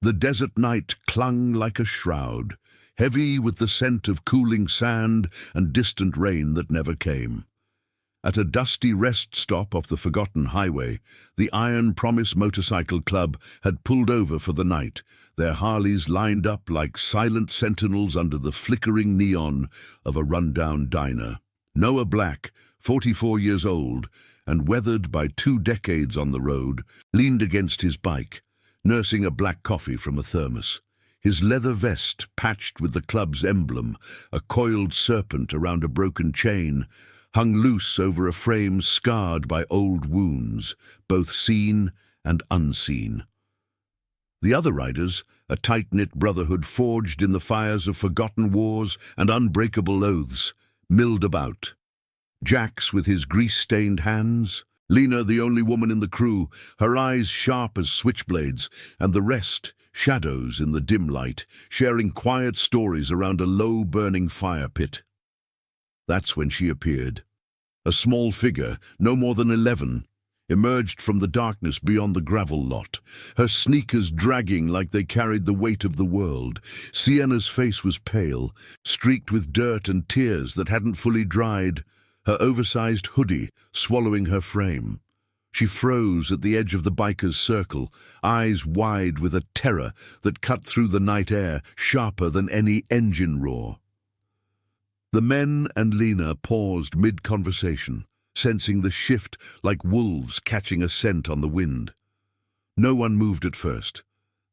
The desert night clung like a shroud, heavy with the scent of cooling sand and distant rain that never came. At a dusty rest stop off the forgotten highway, the Iron Promise Motorcycle Club had pulled over for the night, their Harleys lined up like silent sentinels under the flickering neon of a rundown diner. Noah Black, 44 years old, and weathered by 2 decades on the road, leaned against his bike, nursing a black coffee from a thermos. His leather vest, patched with the club's emblem, a coiled serpent around a broken chain, hung loose over a frame scarred by old wounds, both seen and unseen. The other riders, a tight-knit brotherhood forged in the fires of forgotten wars and unbreakable oaths, milled about. Jax with his grease-stained hands, Lena the only woman in the crew, her eyes sharp as switchblades, and the rest, shadows in the dim light, sharing quiet stories around a low-burning fire pit. That's when she appeared. A small figure, no more than 11, emerged from the darkness beyond the gravel lot, her sneakers dragging like they carried the weight of the world. Sienna's face was pale, streaked with dirt and tears that hadn't fully dried, her oversized hoodie swallowing her frame. She froze at the edge of the biker's circle, eyes wide with a terror that cut through the night air, sharper than any engine roar. The men and Lena paused mid-conversation, sensing the shift like wolves catching a scent on the wind. No one moved at first.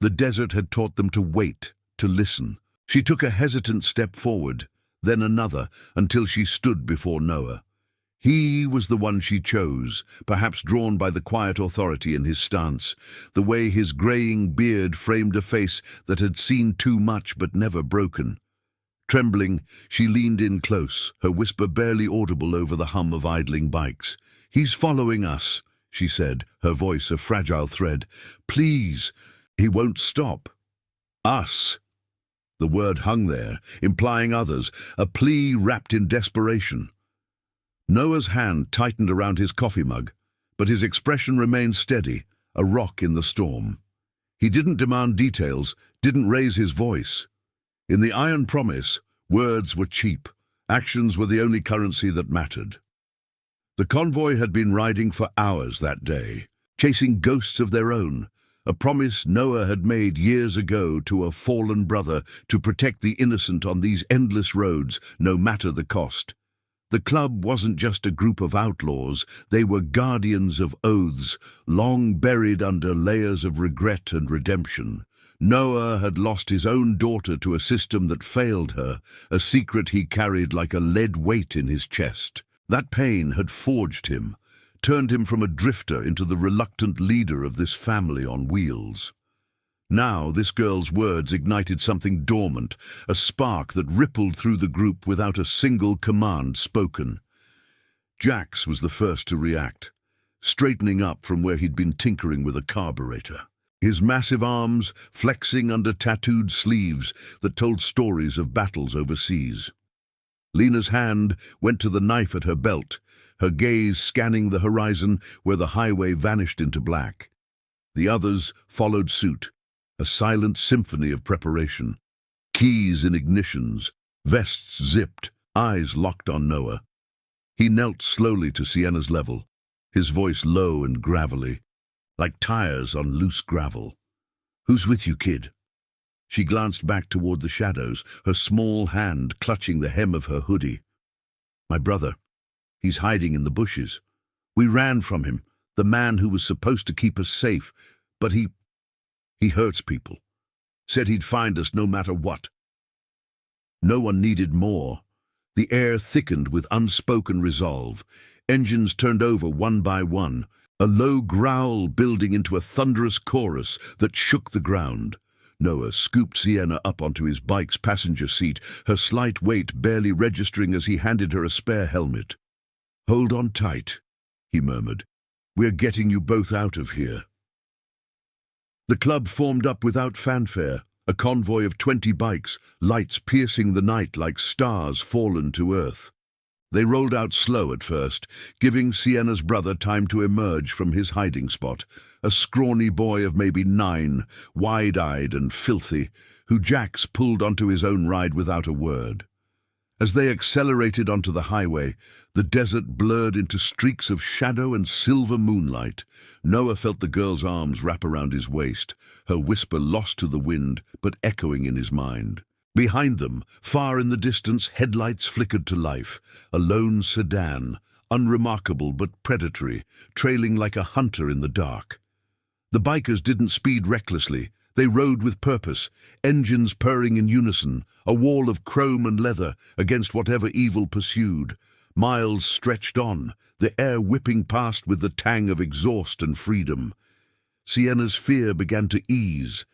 The desert had taught them to wait, to listen. She took a hesitant step forward, then another, until she stood before Noah. He was the one she chose, perhaps drawn by the quiet authority in his stance, the way his graying beard framed a face that had seen too much but never broken. Trembling, she leaned in close, her whisper barely audible over the hum of idling bikes. "He's following us," she said, her voice a fragile thread. "Please, he won't stop." "Us." The word hung there, implying others, a plea wrapped in desperation. Noah's hand tightened around his coffee mug, but his expression remained steady, a rock in the storm. He didn't demand details, didn't raise his voice. In the Iron Promise, words were cheap. Actions were the only currency that mattered. The convoy had been riding for hours that day, chasing ghosts of their own, a promise Noah had made years ago to a fallen brother to protect the innocent on these endless roads, no matter the cost. The club wasn't just a group of outlaws, they were guardians of oaths, long buried under layers of regret and redemption. Noah had lost his own daughter to a system that failed her, a secret he carried like a lead weight in his chest. That pain had forged him, turned him from a drifter into the reluctant leader of this family on wheels. Now this girl's words ignited something dormant, a spark that rippled through the group without a single command spoken. Jax was the first to react, straightening up from where he'd been tinkering with a carburetor. His massive arms flexing under tattooed sleeves that told stories of battles overseas. Lena's hand went to the knife at her belt, her gaze scanning the horizon where the highway vanished into black. The others followed suit, a silent symphony of preparation. Keys in ignitions, vests zipped, eyes locked on Noah. He knelt slowly to Sienna's level, his voice low and gravelly, like tires on loose gravel. "Who's with you, kid?" She glanced back toward the shadows, her small hand clutching the hem of her hoodie. "My brother. He's hiding in the bushes. We ran from him, the man who was supposed to keep us safe, but he hurts people. Said he'd find us no matter what." No one needed more. The air thickened with unspoken resolve. Engines turned over one by one, a low growl building into a thunderous chorus that shook the ground. Noah scooped Sienna up onto his bike's passenger seat, her slight weight barely registering as he handed her a spare helmet. "Hold on tight," he murmured. "We're getting you both out of here." The club formed up without fanfare, a convoy of 20 bikes, lights piercing the night like stars fallen to earth. They rolled out slow at first, giving Sienna's brother time to emerge from his hiding spot, a scrawny boy of maybe 9, wide-eyed and filthy, who Jax pulled onto his own ride without a word. As they accelerated onto the highway, the desert blurred into streaks of shadow and silver moonlight. Noah felt the girl's arms wrap around his waist, her whisper lost to the wind but echoing in his mind. Behind them, far in the distance, headlights flickered to life, a lone sedan, unremarkable but predatory, trailing like a hunter in the dark. The bikers didn't speed recklessly. They rode with purpose, engines purring in unison, a wall of chrome and leather against whatever evil pursued. Miles stretched on, the air whipping past with the tang of exhaust and freedom. Sienna's fear began to ease,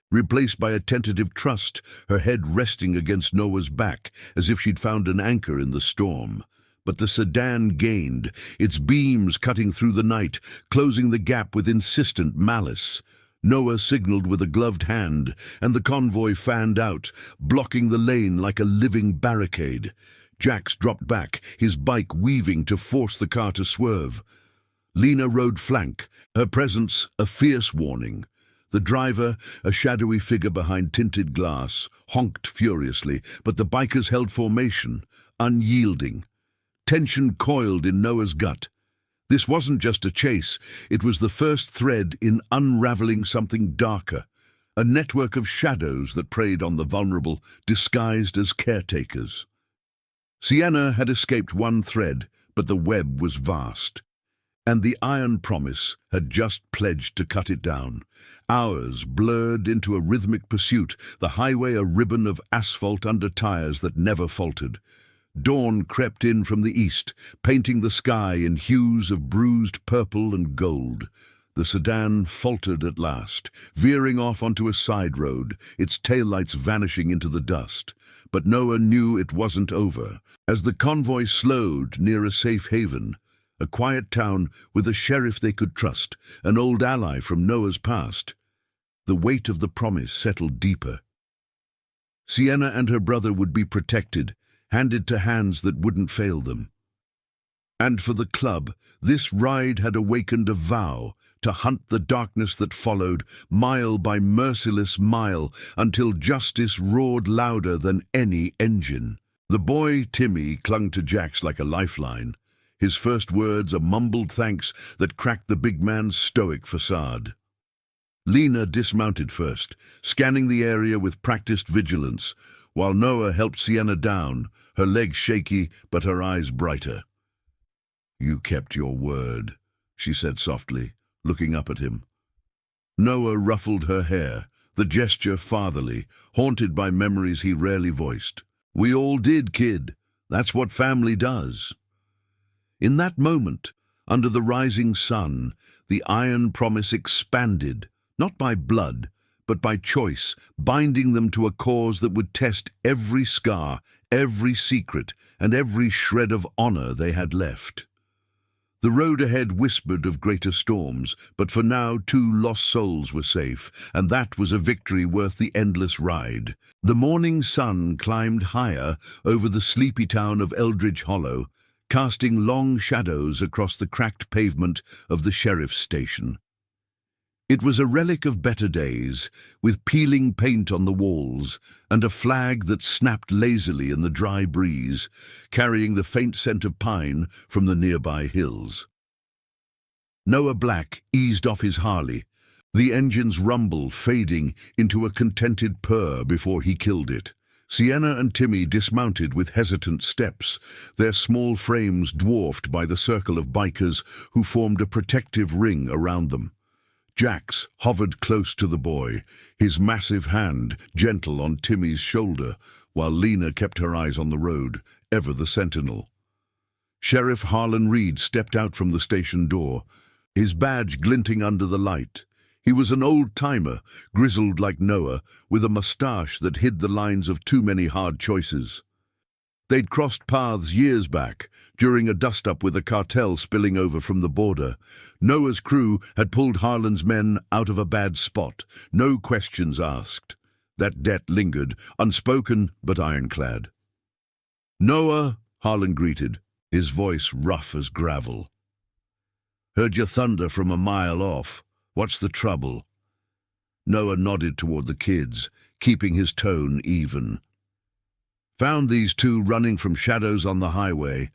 replaced by a tentative trust, her head resting against Noah's back as if she'd found an anchor in the storm. But the sedan gained, its beams cutting through the night, closing the gap with insistent malice. Noah signaled with a gloved hand, and the convoy fanned out, blocking the lane like a living barricade. Jax dropped back, his bike weaving to force the car to swerve. Lena rode flank, her presence a fierce warning. The driver, a shadowy figure behind tinted glass, honked furiously, but the bikers held formation, unyielding. Tension coiled in Noah's gut. This wasn't just a chase, it was the first thread in unraveling something darker, a network of shadows that preyed on the vulnerable, disguised as caretakers. Sienna had escaped one thread, but the web was vast. And the iron promise had just pledged to cut it down. Hours blurred into a rhythmic pursuit, the highway a ribbon of asphalt under tires that never faltered. Dawn crept in from the east, painting the sky in hues of bruised purple and gold. The sedan faltered at last, veering off onto a side road, its taillights vanishing into the dust. But Noah knew it wasn't over. As the convoy slowed near a safe haven, a quiet town with a sheriff they could trust, an old ally from Noah's past, the weight of the promise settled deeper. Sienna and her brother would be protected, handed to hands that wouldn't fail them. And for the club, this ride had awakened a vow to hunt the darkness that followed, mile by merciless mile, until justice roared louder than any engine. The boy, Timmy, clung to Jax like a lifeline, his first words a mumbled thanks that cracked the big man's stoic facade. Lena dismounted first, scanning the area with practiced vigilance, while Noah helped Sienna down, her legs shaky but her eyes brighter. "You kept your word," she said softly, looking up at him. Noah ruffled her hair, the gesture fatherly, haunted by memories he rarely voiced. "We all did, kid. That's what family does." In that moment, under the rising sun, the iron promise expanded, not by blood, but by choice, binding them to a cause that would test every scar, every secret, and every shred of honor they had left. The road ahead whispered of greater storms, but for now 2 lost souls were safe, and that was a victory worth the endless ride. The morning sun climbed higher over the sleepy town of Eldridge Hollow, casting long shadows across the cracked pavement of the sheriff's station. It was a relic of better days, with peeling paint on the walls and a flag that snapped lazily in the dry breeze, carrying the faint scent of pine from the nearby hills. Noah Black eased off his Harley, the engine's rumble fading into a contented purr before he killed it. Sienna and Timmy dismounted with hesitant steps, their small frames dwarfed by the circle of bikers who formed a protective ring around them. Jax hovered close to the boy, his massive hand gentle on Timmy's shoulder, while Lena kept her eyes on the road, ever the sentinel. Sheriff Harlan Reed stepped out from the station door, his badge glinting under the light. He was an old-timer, grizzled like Noah, with a mustache that hid the lines of too many hard choices. They'd crossed paths years back, during a dust-up with a cartel spilling over from the border. Noah's crew had pulled Harlan's men out of a bad spot, no questions asked. That debt lingered, unspoken but ironclad. "Noah," Harlan greeted, his voice rough as gravel. "Heard your thunder from a mile off. What's the trouble?" Noah nodded toward the kids, keeping his tone even. "Found these two running from shadows on the highway.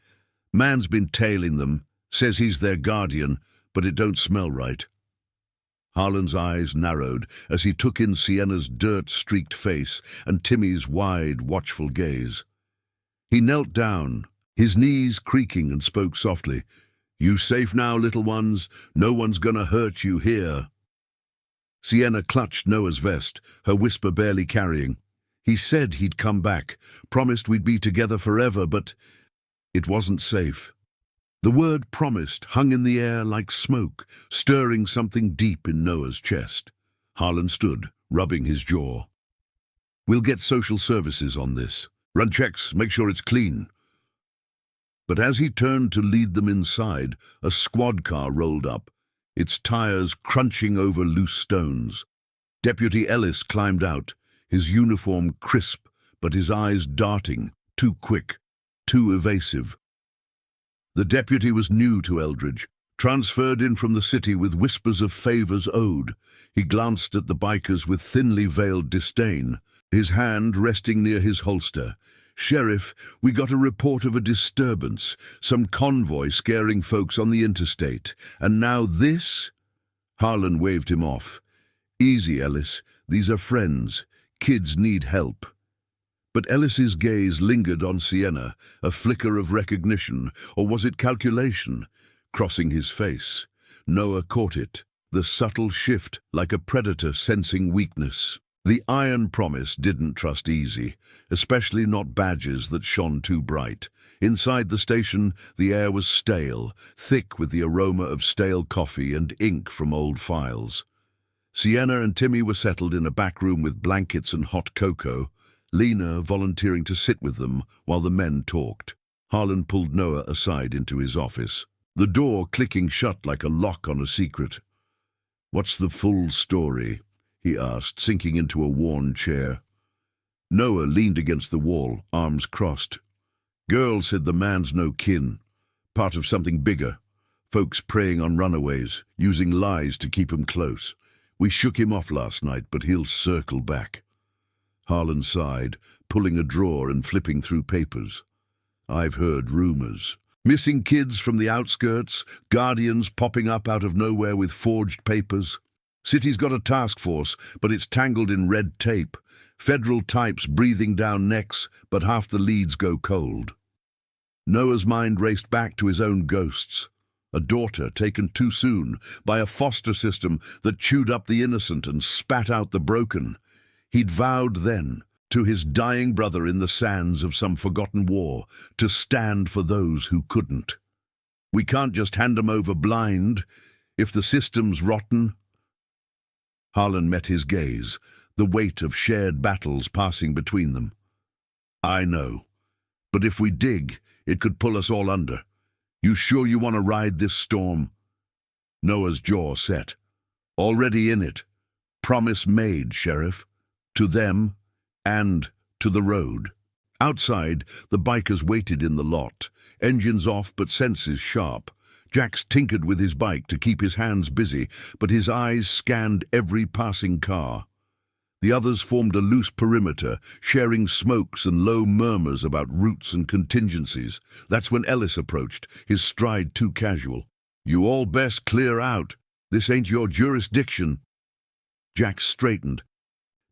Man's been tailing them, says he's their guardian, but it don't smell right." Harlan's eyes narrowed as he took in Sienna's dirt-streaked face and Timmy's wide, watchful gaze. He knelt down, his knees creaking, and spoke softly. "You safe now, little ones? No one's gonna hurt you here." Sienna clutched Noah's vest, her whisper barely carrying. "He said he'd come back, promised we'd be together forever, but it wasn't safe." The word promised hung in the air like smoke, stirring something deep in Noah's chest. Harlan stood, rubbing his jaw. "We'll get social services on this. Run checks, make sure it's clean." But as he turned to lead them inside, a squad car rolled up, its tires crunching over loose stones. Deputy Ellis climbed out, his uniform crisp, but his eyes darting, too quick, too evasive. The deputy was new to Eldridge, transferred in from the city with whispers of favors owed. He glanced at the bikers with thinly veiled disdain, his hand resting near his holster. "Sheriff, we got a report of a disturbance, some convoy scaring folks on the interstate. And now this?" Harlan waved him off. "Easy, Ellis. These are friends. Kids need help." But Ellis's gaze lingered on Sienna, a flicker of recognition, or was it calculation, crossing his face. Noah caught it, the subtle shift like a predator sensing weakness. The iron promise didn't trust easy, especially not badges that shone too bright. Inside the station, the air was stale, thick with the aroma of stale coffee and ink from old files. Sienna and Timmy were settled in a back room with blankets and hot cocoa, Lena volunteering to sit with them while the men talked. Harlan pulled Noah aside into his office, the door clicking shut like a lock on a secret. "What's the full story?" he asked, sinking into a worn chair. Noah leaned against the wall, arms crossed. "Girl said the man's no kin, part of something bigger. Folks preying on runaways, using lies to keep 'em close. We shook him off last night, but he'll circle back." Harlan sighed, pulling a drawer and flipping through papers. "I've heard rumors. Missing kids from the outskirts, guardians popping up out of nowhere with forged papers. City's got a task force, but it's tangled in red tape. Federal types breathing down necks, but half the leads go cold." Noah's mind raced back to his own ghosts. A daughter taken too soon by a foster system that chewed up the innocent and spat out the broken. He'd vowed then, to his dying brother in the sands of some forgotten war, to stand for those who couldn't. "We can't just hand 'em over blind. If the system's rotten—" Harlan met his gaze, the weight of shared battles passing between them. "I know. But if we dig, it could pull us all under. You sure you want to ride this storm?" Noah's jaw set. "Already in it. Promise made, Sheriff. To them, and to the road." Outside, the bikers waited in the lot, engines off but senses sharp. Jax tinkered with his bike to keep his hands busy, but his eyes scanned every passing car. The others formed a loose perimeter, sharing smokes and low murmurs about routes and contingencies. That's when Ellis approached, his stride too casual. "You all best clear out. This ain't your jurisdiction." Jax straightened,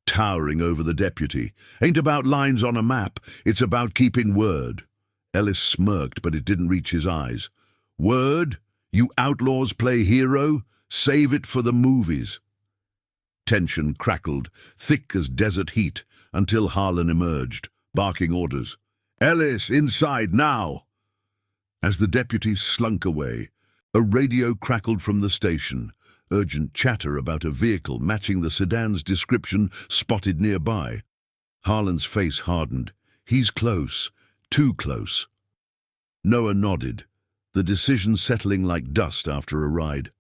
towering over the deputy. "Ain't about lines on a map, it's about keeping word." Ellis smirked, but it didn't reach his eyes. "Word? You outlaws play hero? Save it for the movies." Tension crackled, thick as desert heat, until Harlan emerged, barking orders. "Ellis, inside, now!" As the deputy slunk away, a radio crackled from the station, urgent chatter about a vehicle matching the sedan's description spotted nearby. Harlan's face hardened. He's close, too close. Noah nodded, the decision settling like dust after a ride.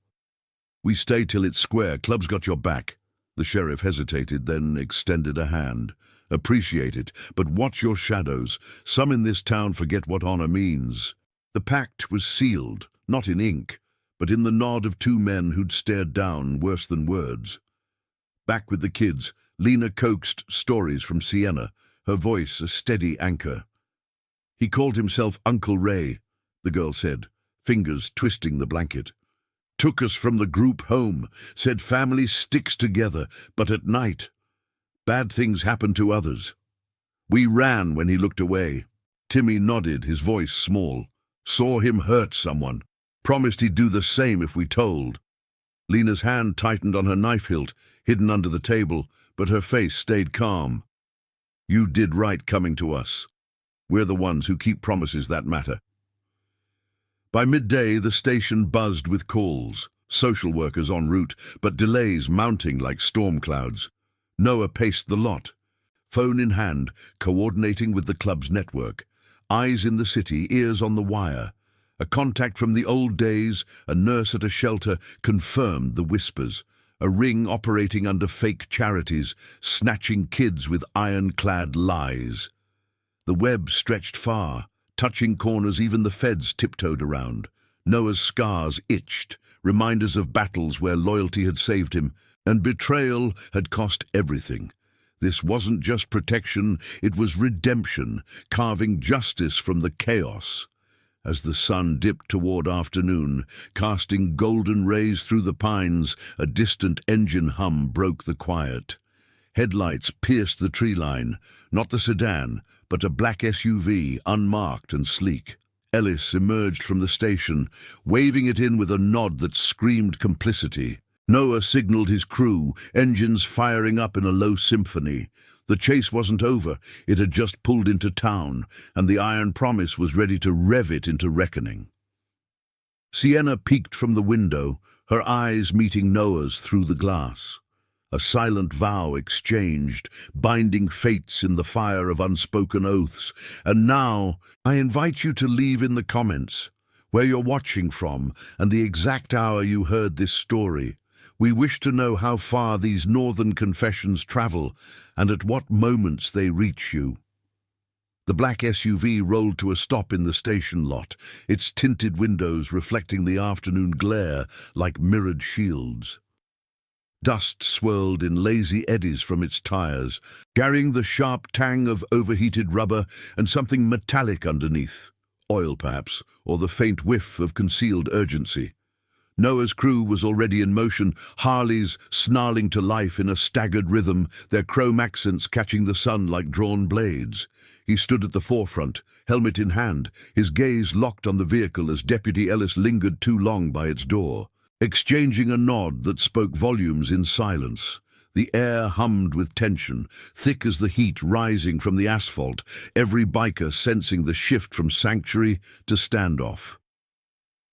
"We stay till it's square. Club's got your back." The sheriff hesitated, then extended a hand. "Appreciate it, but watch your shadows. Some in this town forget what honor means." The pact was sealed, not in ink, but in the nod of two men who'd stared down worse than words. Back with the kids, Lena coaxed stories from Sienna, her voice a steady anchor. "He called himself Uncle Ray," the girl said, fingers twisting the blanket. "Took us from the group home, said family sticks together, but at night, bad things happen to others. We ran when he looked away." Timmy nodded, his voice small. "Saw him hurt someone. Promised he'd do the same if we told." Lena's hand tightened on her knife hilt, hidden under the table, but her face stayed calm. "You did right coming to us. We're the ones who keep promises that matter." By midday, the station buzzed with calls, social workers en route, but delays mounting like storm clouds. Noah paced the lot, phone in hand, coordinating with the club's network. Eyes in the city, ears on the wire. A contact from the old days, a nurse at a shelter, confirmed the whispers. A ring operating under fake charities, snatching kids with ironclad lies. The web stretched far, touching corners even the feds tiptoed around. Noah's scars itched, reminders of battles where loyalty had saved him, and betrayal had cost everything. This wasn't just protection, it was redemption, carving justice from the chaos. As the sun dipped toward afternoon, casting golden rays through the pines, a distant engine hum broke the quiet. Headlights pierced the tree line, not the sedan, but a black SUV, unmarked and sleek. Ellis emerged from the station, waving it in with a nod that screamed complicity. Noah signaled his crew, engines firing up in a low symphony. The chase wasn't over, it had just pulled into town, and the Iron Promise was ready to rev it into reckoning. Sienna peeked from the window, her eyes meeting Noah's through the glass. A silent vow exchanged, binding fates in the fire of unspoken oaths. And now, I invite you to leave in the comments where you're watching from and the exact hour you heard this story. We wish to know how far these northern confessions travel and at what moments they reach you. The black SUV rolled to a stop in the station lot, its tinted windows reflecting the afternoon glare like mirrored shields. Dust swirled in lazy eddies from its tires, carrying the sharp tang of overheated rubber and something metallic underneath. Oil, perhaps, or the faint whiff of concealed urgency. Noah's crew was already in motion, Harleys snarling to life in a staggered rhythm, their chrome accents catching the sun like drawn blades. He stood at the forefront, helmet in hand, his gaze locked on the vehicle as Deputy Ellis lingered too long by its door, exchanging a nod that spoke volumes in silence. The air hummed with tension, thick as the heat rising from the asphalt, every biker sensing the shift from sanctuary to standoff.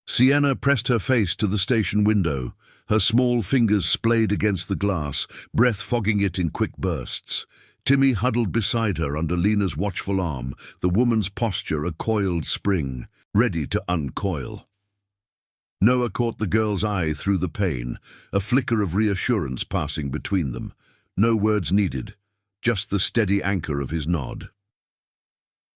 Sienna pressed her face to the station window, her small fingers splayed against the glass, breath fogging it in quick bursts. Timmy huddled beside her under Lena's watchful arm, the woman's posture a coiled spring, ready to uncoil. Noah caught the girl's eye through the pane, a flicker of reassurance passing between them. No words needed, just the steady anchor of his nod.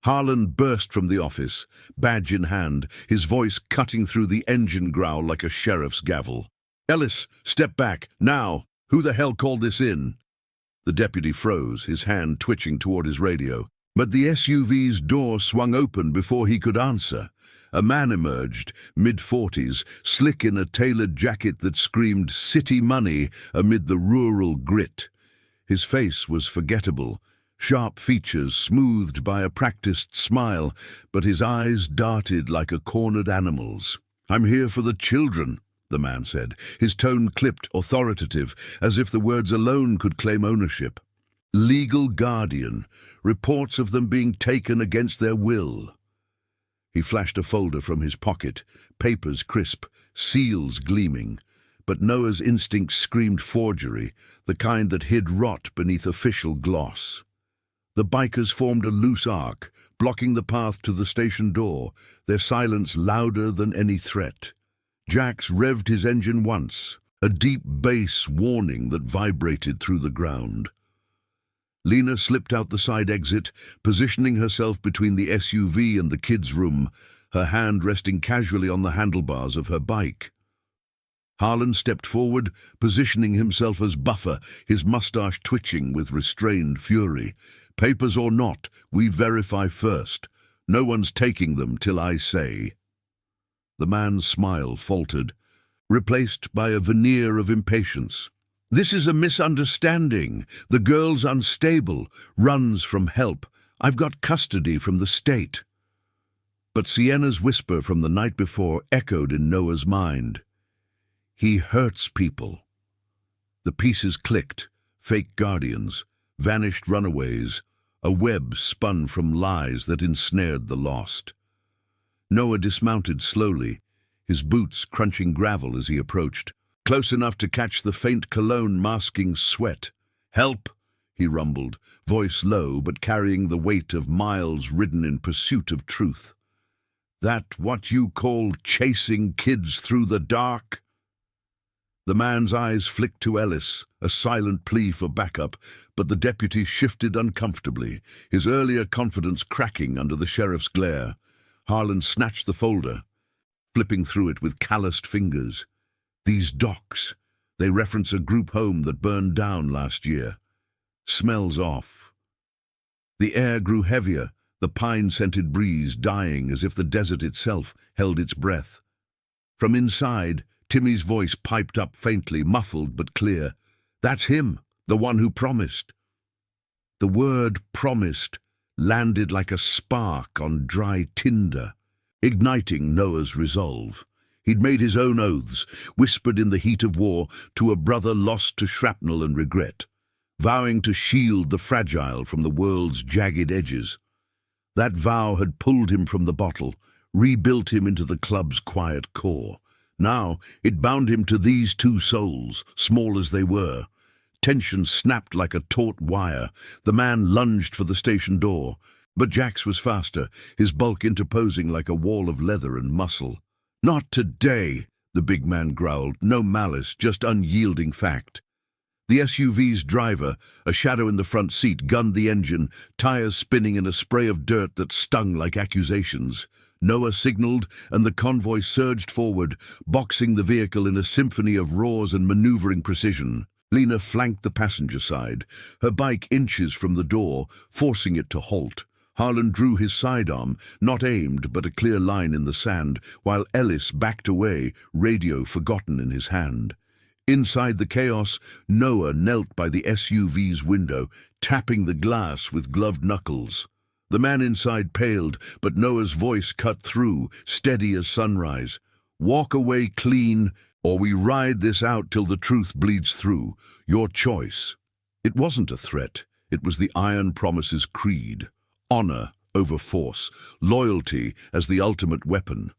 Harlan burst from the office, badge in hand, his voice cutting through the engine growl like a sheriff's gavel. "Ellis, step back, now! Who the hell called this in?" The deputy froze, his hand twitching toward his radio. But the SUV's door swung open before he could answer. A man emerged, mid-40s, slick in a tailored jacket that screamed city money amid the rural grit. His face was forgettable, sharp features smoothed by a practiced smile, but his eyes darted like a cornered animal's. "I'm here for the children," the man said, his tone clipped, authoritative, as if the words alone could claim ownership. "Legal guardian, reports of them being taken against their will." He flashed a folder from his pocket, papers crisp, seals gleaming. But Noah's instinct screamed forgery, the kind that hid rot beneath official gloss. The bikers formed a loose arc, blocking the path to the station door, their silence louder than any threat. Jax revved his engine once, a deep bass warning that vibrated through the ground. Lena slipped out the side exit, positioning herself between the SUV and the kids' room, her hand resting casually on the handlebars of her bike. Harlan stepped forward, positioning himself as buffer, his mustache twitching with restrained fury. "Papers or not, we verify first. No one's taking them till I say." The man's smile faltered, replaced by a veneer of impatience. "This is a misunderstanding. The girl's unstable, runs from help. I've got custody from the state." But Sienna's whisper from the night before echoed in Noah's mind. "He hurts people." The pieces clicked, fake guardians, vanished runaways, a web spun from lies that ensnared the lost. Noah dismounted slowly, his boots crunching gravel as he approached, close enough to catch the faint cologne masking sweat. "Help!" he rumbled, voice low but carrying the weight of miles ridden in pursuit of truth. "That what you call chasing kids through the dark?" The man's eyes flicked to Ellis, a silent plea for backup, but the deputy shifted uncomfortably, his earlier confidence cracking under the sheriff's glare. Harlan snatched the folder, flipping through it with calloused fingers. "These docs, they reference a group home that burned down last year. Smells off." The air grew heavier, the pine-scented breeze dying as if the desert itself held its breath. From inside, Timmy's voice piped up faintly, muffled but clear. "That's him, the one who promised." The word "promised" landed like a spark on dry tinder, igniting Noah's resolve. He'd made his own oaths, whispered in the heat of war to a brother lost to shrapnel and regret, vowing to shield the fragile from the world's jagged edges. That vow had pulled him from the bottle, rebuilt him into the club's quiet core. Now it bound him to these two souls, small as they were. Tension snapped like a taut wire. The man lunged for the station door, but Jax was faster, his bulk interposing like a wall of leather and muscle. "Not today," the big man growled, no malice, just unyielding fact. The SUV's driver, a shadow in the front seat, gunned the engine, tires spinning in a spray of dirt that stung like accusations. Noah signaled, and the convoy surged forward, boxing the vehicle in a symphony of roars and maneuvering precision. Lena flanked the passenger side, her bike inches from the door, forcing it to halt. Harlan drew his sidearm, not aimed but a clear line in the sand, while Ellis backed away, radio forgotten in his hand. Inside the chaos, Noah knelt by the SUV's window, tapping the glass with gloved knuckles. The man inside paled, but Noah's voice cut through, steady as sunrise. "Walk away clean, or we ride this out till the truth bleeds through. Your choice." It wasn't a threat. It was the Iron Promise's creed. Honor over force, loyalty as the ultimate weapon.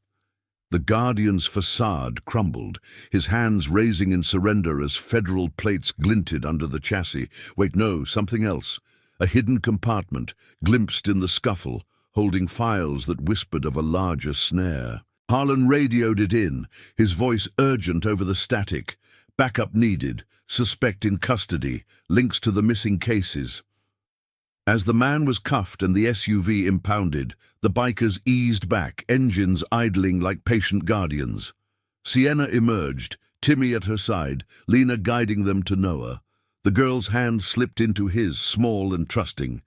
The Guardian's facade crumbled, his hands raising in surrender as federal plates glinted under the chassis. Wait, no, something else. A hidden compartment, glimpsed in the scuffle, holding files that whispered of a larger snare. Harlan radioed it in, his voice urgent over the static. Backup needed, suspect in custody, links to the missing cases. As the man was cuffed and the SUV impounded, the bikers eased back, engines idling like patient guardians. Sienna emerged, Timmy at her side, Lena guiding them to Noah. The girl's hand slipped into his, small and trusting.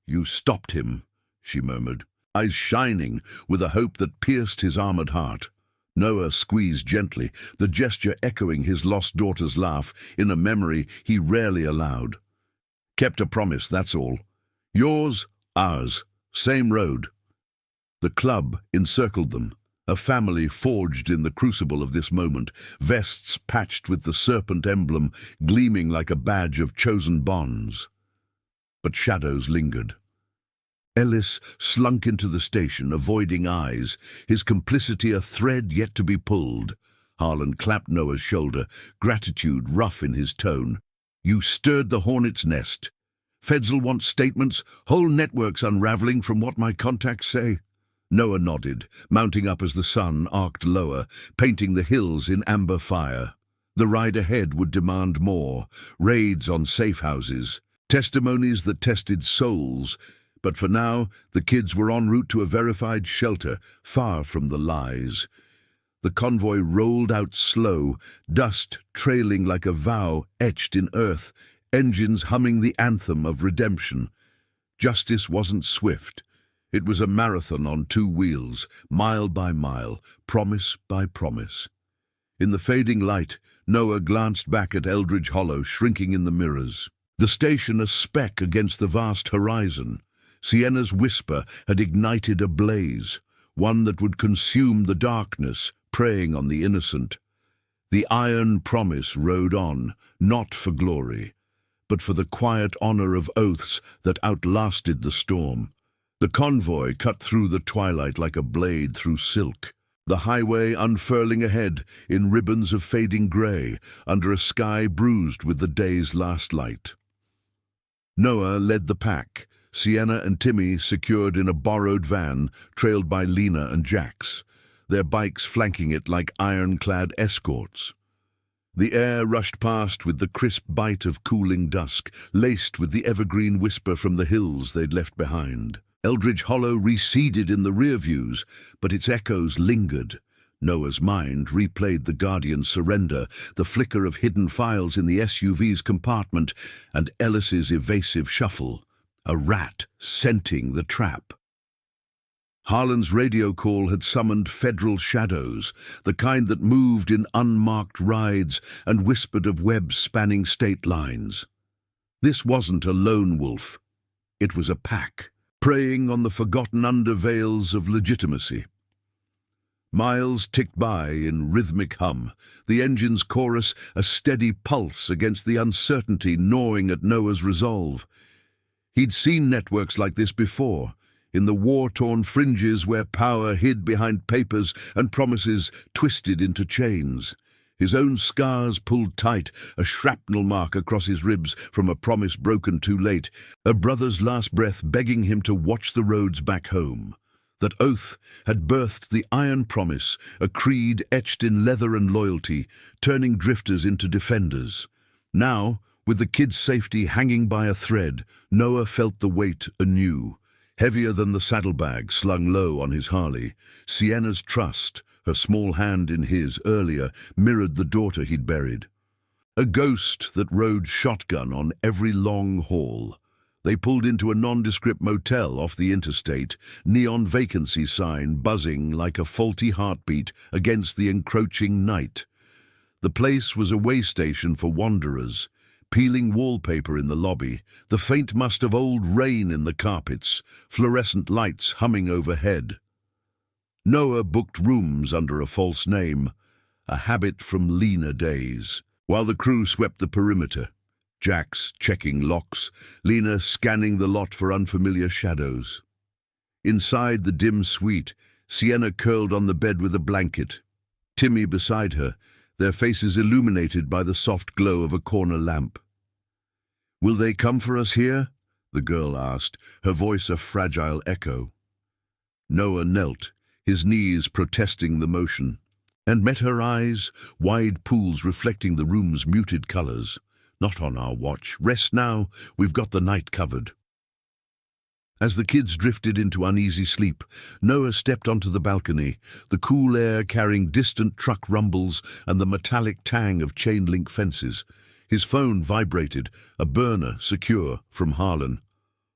"You stopped him," she murmured, eyes shining with a hope that pierced his armored heart. Noah squeezed gently, the gesture echoing his lost daughter's laugh in a memory he rarely allowed. "Kept a promise, that's all. Yours, ours, same road." The club encircled them, a family forged in the crucible of this moment, vests patched with the serpent emblem gleaming like a badge of chosen bonds. But shadows lingered. Ellis slunk into the station, avoiding eyes, his complicity a thread yet to be pulled. Harlan clapped Noah's shoulder, gratitude rough in his tone. "You stirred the hornet's nest. Feds'll want statements, whole networks unraveling from what my contacts say." Noah nodded, mounting up as the sun arced lower, painting the hills in amber fire. The ride ahead would demand more, raids on safe houses, testimonies that tested souls, But for now, the kids were en route to a verified shelter, far from the lies. The convoy rolled out slow, dust trailing like a vow etched in earth, engines humming the anthem of redemption. Justice wasn't swift. It was a marathon on two wheels, mile by mile, promise by promise. In the fading light, Noah glanced back at Eldridge Hollow shrinking in the mirrors. The station a speck against the vast horizon. Sienna's whisper had ignited a blaze, one that would consume the darkness, preying on the innocent. The iron promise rode on, not for glory, but for the quiet honor of oaths that outlasted the storm. The convoy cut through the twilight like a blade through silk, the highway unfurling ahead in ribbons of fading grey, under a sky bruised with the day's last light. Noah led the pack, Sienna and Timmy secured in a borrowed van, trailed by Lena and Jax, their bikes flanking it like ironclad escorts. The air rushed past with the crisp bite of cooling dusk, laced with the evergreen whisper from the hills they'd left behind. Eldridge Hollow receded in the rear views, but its echoes lingered. Noah's mind replayed the Guardian's surrender, the flicker of hidden files in the SUV's compartment, and Ellis's evasive shuffle, a rat scenting the trap. Harlan's radio call had summoned federal shadows, the kind that moved in unmarked rides and whispered of webs spanning state lines. This wasn't a lone wolf. It was a pack, preying on the forgotten underveils of legitimacy. Miles ticked by in rhythmic hum, the engine's chorus a steady pulse against the uncertainty gnawing at Noah's resolve. He'd seen networks like this before, in the war-torn fringes where power hid behind papers and promises twisted into chains. His own scars pulled tight, a shrapnel mark across his ribs from a promise broken too late, a brother's last breath begging him to watch the roads back home. That oath had birthed the iron promise, a creed etched in leather and loyalty, turning drifters into defenders. Now, with the kid's safety hanging by a thread, Noah felt the weight anew. Heavier than the saddlebag slung low on his Harley, Sienna's trust, her small hand in his earlier, mirrored the daughter he'd buried. A ghost that rode shotgun on every long haul. They pulled into a nondescript motel off the interstate, neon vacancy sign buzzing like a faulty heartbeat against the encroaching night. The place was a way station for wanderers, peeling wallpaper in the lobby, the faint must of old rain in the carpets, fluorescent lights humming overhead. Noah booked rooms under a false name, a habit from leaner days, while the crew swept the perimeter. Jax checking locks, Lena scanning the lot for unfamiliar shadows. Inside the dim suite, Sienna curled on the bed with a blanket, Timmy beside her, their faces illuminated by the soft glow of a corner lamp. "Will they come for us here?" the girl asked, her voice a fragile echo. Noah knelt, his knees protesting the motion, and met her eyes, wide pools reflecting the room's muted colors. "Not on our watch. Rest now. We've got the night covered." As the kids drifted into uneasy sleep, Noah stepped onto the balcony, the cool air carrying distant truck rumbles and the metallic tang of chain-link fences. His phone vibrated, a burner secure from Harlan.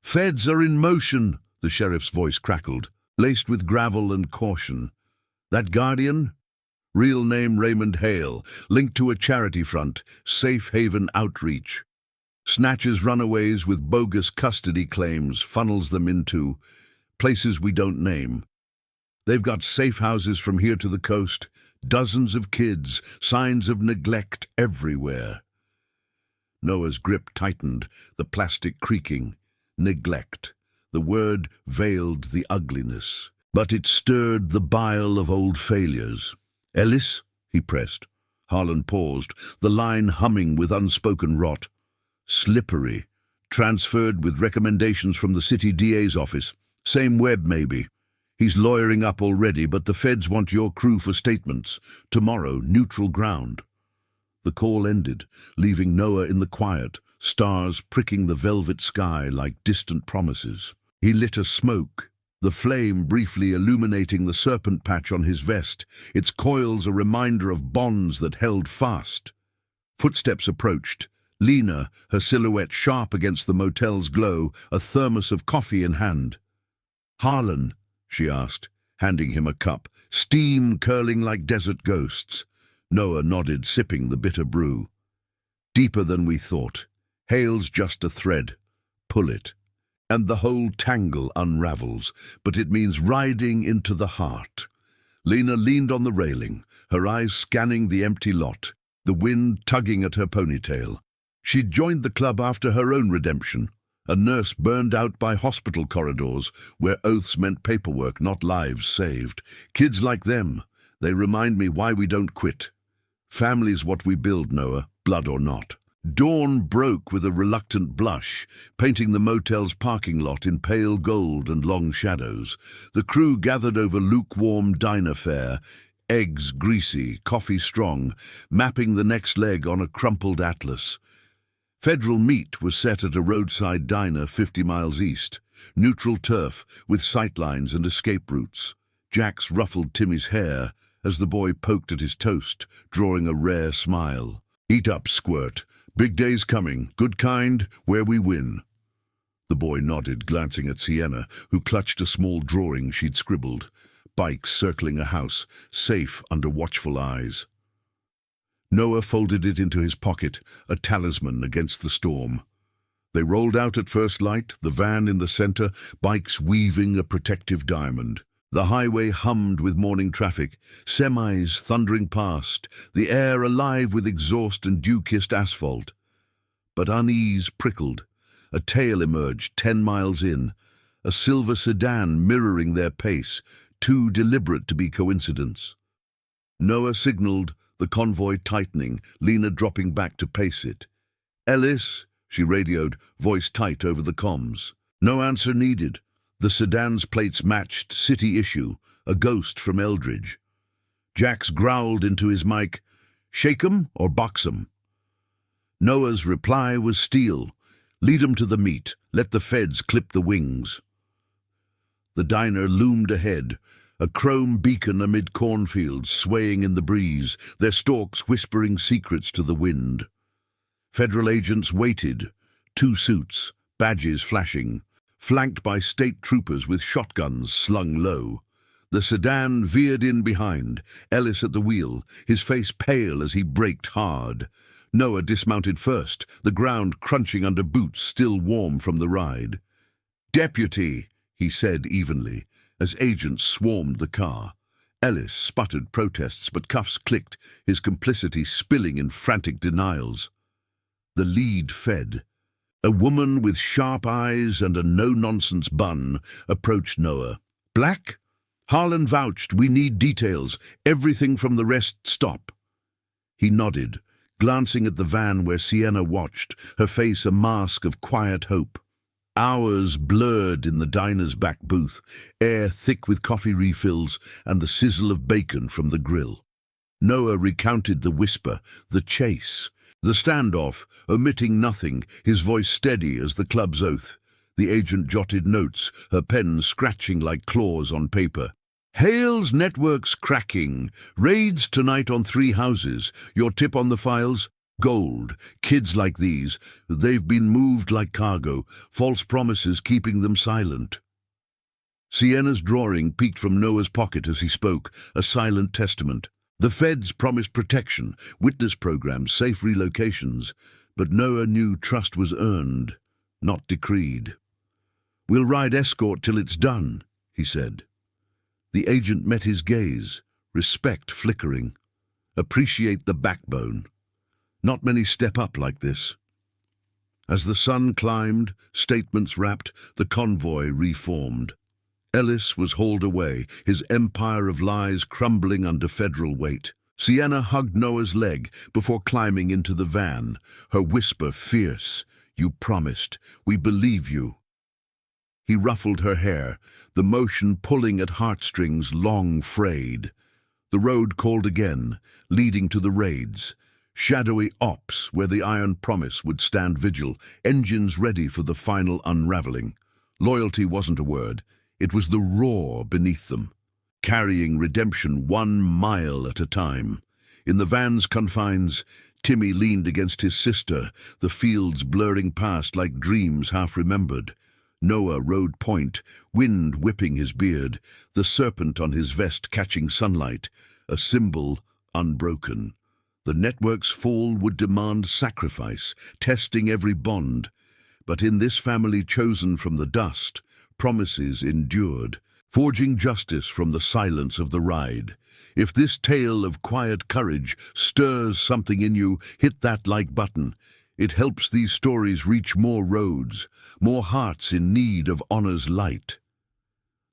"Feds are in motion," the sheriff's voice crackled, laced with gravel and caution. "That Guardian?" Real name Raymond Hale, linked to a charity front, Safe Haven Outreach. Snatches runaways with bogus custody claims, funnels them into places we don't name. They've got safe houses from here to the coast, dozens of kids, signs of neglect everywhere. Noah's grip tightened, the plastic creaking. Neglect. The word veiled the ugliness, but it stirred the bile of old failures. "Ellis?" he pressed. Harlan paused, the line humming with unspoken rot. "Slippery. Transferred with recommendations from the city DA's office. Same Webb, maybe. He's lawyering up already, but the feds want your crew for statements. Tomorrow, neutral ground." The call ended, leaving Noah in the quiet, stars pricking the velvet sky like distant promises. He lit a smoke, the flame briefly illuminating the serpent patch on his vest, its coils a reminder of bonds that held fast. Footsteps approached. Lena, her silhouette sharp against the motel's glow, a thermos of coffee in hand. "Harlan?" she asked, handing him a cup, steam curling like desert ghosts. Noah nodded, sipping the bitter brew. "Deeper than we thought. Hale's just a thread. Pull it, and the whole tangle unravels, but it means riding into the heart." Lena leaned on the railing, her eyes scanning the empty lot, the wind tugging at her ponytail. She'd joined the club after her own redemption, a nurse burned out by hospital corridors where oaths meant paperwork, not lives saved. Kids like them, they remind me why we don't quit. Family's what we build, Noah, blood or not. Dawn broke with a reluctant blush, painting the motel's parking lot in pale gold and long shadows. The crew gathered over lukewarm diner fare, eggs greasy, coffee strong, mapping the next leg on a crumpled atlas. Federal meat was set at a roadside diner 50 miles east, neutral turf with sightlines and escape routes. Jax ruffled Timmy's hair as the boy poked at his toast, drawing a rare smile. "Eat up, squirt. Big day's coming, good kind, where we win." The boy nodded, glancing at Sienna, who clutched a small drawing she'd scribbled. Bikes circling a house, safe under watchful eyes. Noah folded it into his pocket, a talisman against the storm. They rolled out at first light, the van in the center, bikes weaving a protective diamond. The highway hummed with morning traffic, semis thundering past, the air alive with exhaust and dew-kissed asphalt. But unease prickled. A tail emerged 10 miles in, a silver sedan mirroring their pace, too deliberate to be coincidence. Noah signaled, the convoy tightening, Lena dropping back to pace it. "Ellis," she radioed, voice tight over the comms. No answer needed. The sedan's plates matched city issue, a ghost from Eldridge. Jax growled into his mic, "Shake 'em or box 'em?" Noah's reply was steel. "Lead 'em to the meat. Let the feds clip the wings." The diner loomed ahead, a chrome beacon amid cornfields swaying in the breeze, their stalks whispering secrets to the wind. Federal agents waited, 2 suits, badges flashing, flanked by state troopers with shotguns slung low. The sedan veered in behind, Ellis at the wheel, his face pale as he braked hard. Noah dismounted first, the ground crunching under boots still warm from the ride. "Deputy," he said evenly, as agents swarmed the car. Ellis sputtered protests, but cuffs clicked, his complicity spilling in frantic denials. The lead fed. A woman with sharp eyes and a no-nonsense bun approached Noah. "Black?" Harlan vouched, "We need details. Everything from the rest stop." He nodded, glancing at the van where Sienna watched, her face a mask of quiet hope. Hours blurred in the diner's back booth, air thick with coffee refills and the sizzle of bacon from the grill. Noah recounted the whisper, the chase, the standoff, omitting nothing, his voice steady as the club's oath. The agent jotted notes, her pen scratching like claws on paper. "Hale's network's cracking. Raids tonight on 3 houses. Your tip on the files? Gold. Kids like these. They've been moved like cargo. False promises keeping them silent." Sienna's drawing peeked from Noah's pocket as he spoke, a silent testament. The feds promised protection, witness programs, safe relocations, but Noah knew trust was earned, not decreed. "We'll ride escort till it's done," he said. The agent met his gaze, respect flickering. "Appreciate the backbone. Not many step up like this." As the sun climbed, statements wrapped, the convoy reformed. Ellis was hauled away, his empire of lies crumbling under federal weight. Sienna hugged Noah's leg before climbing into the van, her whisper fierce, "You promised. We believe you." He ruffled her hair, the motion pulling at heartstrings long frayed. The road called again, leading to the raids. Shadowy ops where the Iron Promise would stand vigil, engines ready for the final unraveling. Loyalty wasn't a word. It was the roar beneath them, carrying redemption 1 mile at a time. In the van's confines, Timmy leaned against his sister, the fields blurring past like dreams half-remembered. Noah rode point, wind whipping his beard, the serpent on his vest catching sunlight, a symbol unbroken. The network's fall would demand sacrifice, testing every bond. But in this family chosen from the dust, promises endured, forging justice from the silence of the ride. If this tale of quiet courage stirs something in you, hit that like button. It helps these stories reach more roads, more hearts in need of honor's light.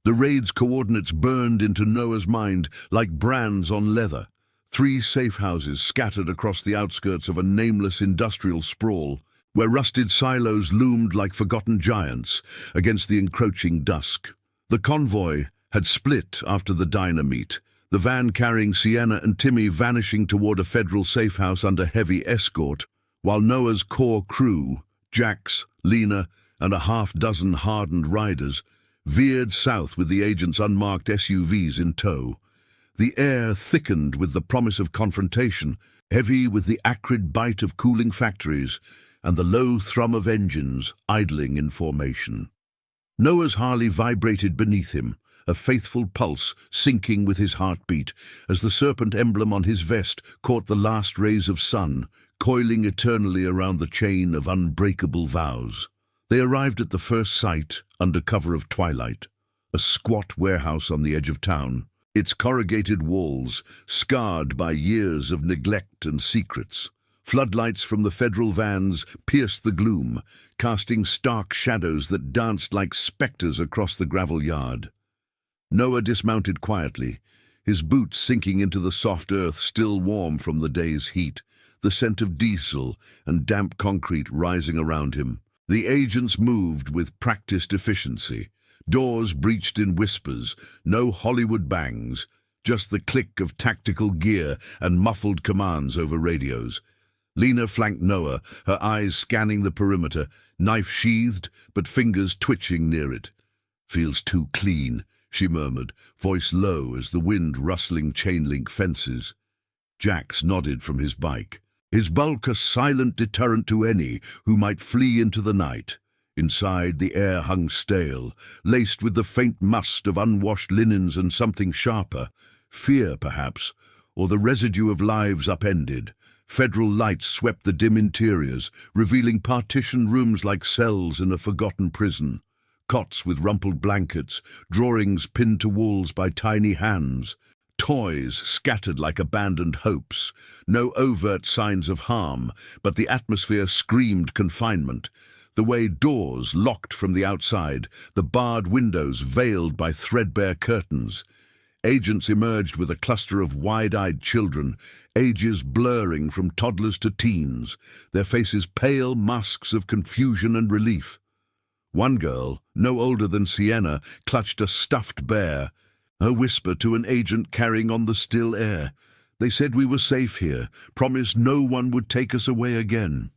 The raid's coordinates burned into Noah's mind like brands on leather. 3 safe houses scattered across the outskirts of a nameless industrial sprawl, where rusted silos loomed like forgotten giants against the encroaching dusk. The convoy had split after the diner meet, the van carrying Sienna and Timmy vanishing toward a federal safe house under heavy escort, while Noah's core crew, Jax, Lena, and a half-dozen hardened riders, veered south with the agent's unmarked SUVs in tow. The air thickened with the promise of confrontation, heavy with the acrid bite of cooling factories and the low thrum of engines idling in formation. Noah's Harley vibrated beneath him, a faithful pulse syncing with his heartbeat as the serpent emblem on his vest caught the last rays of sun, coiling eternally around the chain of unbreakable vows. They arrived at the first site under cover of twilight, a squat warehouse on the edge of town, its corrugated walls scarred by years of neglect and secrets. Floodlights from the federal vans pierced the gloom, casting stark shadows that danced like specters across the gravel yard. Noah dismounted quietly, his boots sinking into the soft earth still warm from the day's heat, the scent of diesel and damp concrete rising around him. The agents moved with practiced efficiency. Doors breached in whispers, no Hollywood bangs, just the click of tactical gear and muffled commands over radios. Lena flanked Noah, her eyes scanning the perimeter, knife sheathed, but fingers twitching near it. "Feels too clean," she murmured, voice low as the wind rustling chain-link fences. Jax nodded from his bike, his bulk a silent deterrent to any who might flee into the night. Inside, the air hung stale, laced with the faint must of unwashed linens and something sharper, fear perhaps, or the residue of lives upended. Federal lights swept the dim interiors, revealing partitioned rooms like cells in a forgotten prison. Cots with rumpled blankets, drawings pinned to walls by tiny hands, toys scattered like abandoned hopes. No overt signs of harm, but the atmosphere screamed confinement. The way doors locked from the outside, the barred windows veiled by threadbare curtains. Agents emerged with a cluster of wide-eyed children, ages blurring from toddlers to teens, their faces pale masks of confusion and relief. One girl, no older than Sienna, clutched a stuffed bear, her whisper to an agent carrying on the still air. "They said we were safe here, promised no one would take us away again."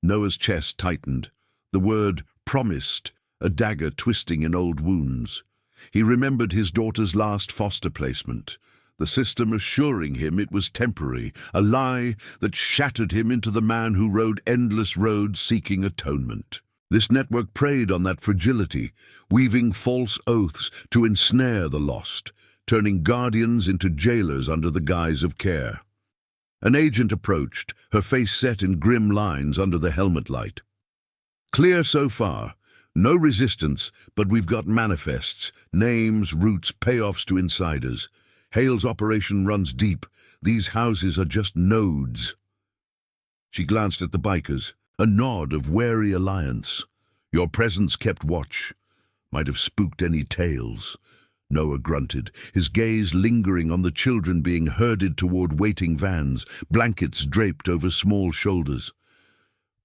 Noah's chest tightened, the word promised, a dagger twisting in old wounds. He remembered his daughter's last foster placement, the system assuring him it was temporary, a lie that shattered him into the man who rode endless roads seeking atonement. This network preyed on that fragility, weaving false oaths to ensnare the lost, turning guardians into jailers under the guise of care. An agent approached, her face set in grim lines under the helmet light. "Clear so far. No resistance, but we've got manifests, names, routes, payoffs to insiders. Hale's operation runs deep. These houses are just nodes." She glanced at the bikers, a nod of wary alliance. "Your presence kept watch. Might have spooked any tales." Noah grunted, his gaze lingering on the children being herded toward waiting vans, blankets draped over small shoulders.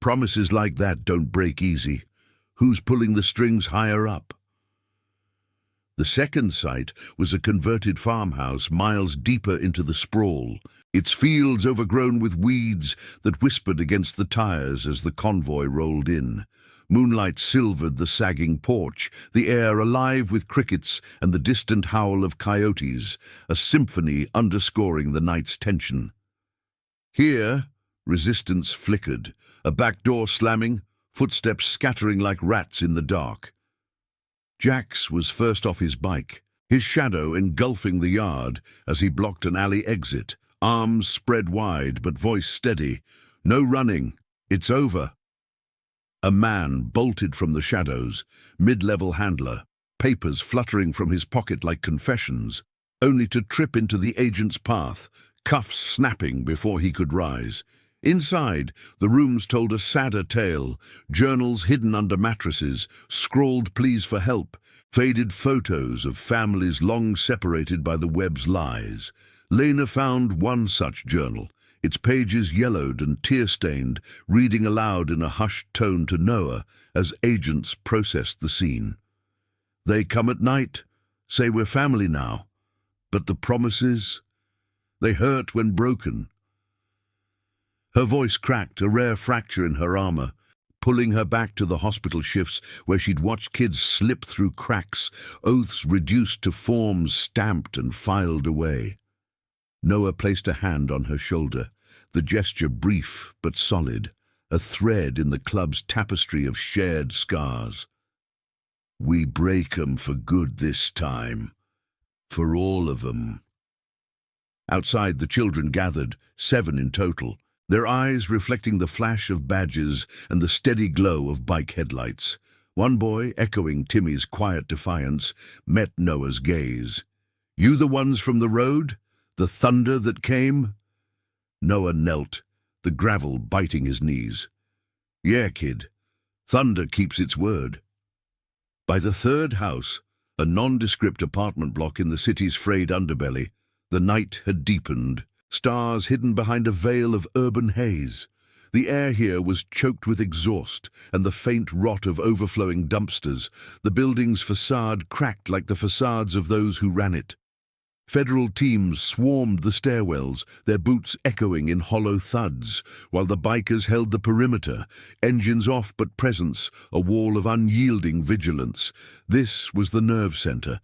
"Promises like that don't break easy. Who's pulling the strings higher up?" The second site was a converted farmhouse miles deeper into the sprawl, its fields overgrown with weeds that whispered against the tires as the convoy rolled in. Moonlight silvered the sagging porch, the air alive with crickets and the distant howl of coyotes, a symphony underscoring the night's tension. Here, resistance flickered, a back door slamming, footsteps scattering like rats in the dark. Jax was first off his bike, his shadow engulfing the yard as he blocked an alley exit, arms spread wide but voice steady. "No running. It's over." A man bolted from the shadows, mid-level handler, papers fluttering from his pocket like confessions, only to trip into the agent's path, cuffs snapping before he could rise. Inside, the rooms told a sadder tale, journals hidden under mattresses, scrawled pleas for help, faded photos of families long separated by the web's lies. Lena found one such journal, its pages yellowed and tear-stained, reading aloud in a hushed tone to Noah as agents processed the scene. "They come at night, say we're family now. But the promises, they hurt when broken." Her voice cracked, a rare fracture in her armor, pulling her back to the hospital shifts where she'd watched kids slip through cracks, oaths reduced to forms stamped and filed away. Noah placed a hand on her shoulder, the gesture brief but solid, a thread in the club's tapestry of shared scars. "We break 'em for good this time. For all of 'em." Outside, the children gathered, 7 in total, their eyes reflecting the flash of badges and the steady glow of bike headlights. One boy, echoing Timmy's quiet defiance, met Noah's gaze. "You the ones from the road? The thunder that came?" Noah knelt, the gravel biting his knees. "Yeah, kid. Thunder keeps its word." By the third house, a nondescript apartment block in the city's frayed underbelly, the night had deepened, stars hidden behind a veil of urban haze. The air here was choked with exhaust and the faint rot of overflowing dumpsters, the building's facade cracked like the facades of those who ran it. Federal teams swarmed the stairwells, their boots echoing in hollow thuds, while the bikers held the perimeter, engines off but presence, a wall of unyielding vigilance. This was the nerve center.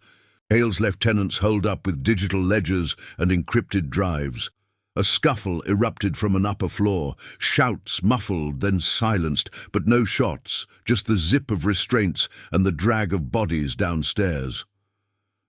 Hale's lieutenants holed up with digital ledgers and encrypted drives. A scuffle erupted from an upper floor, shouts muffled, then silenced, but no shots, just the zip of restraints and the drag of bodies downstairs.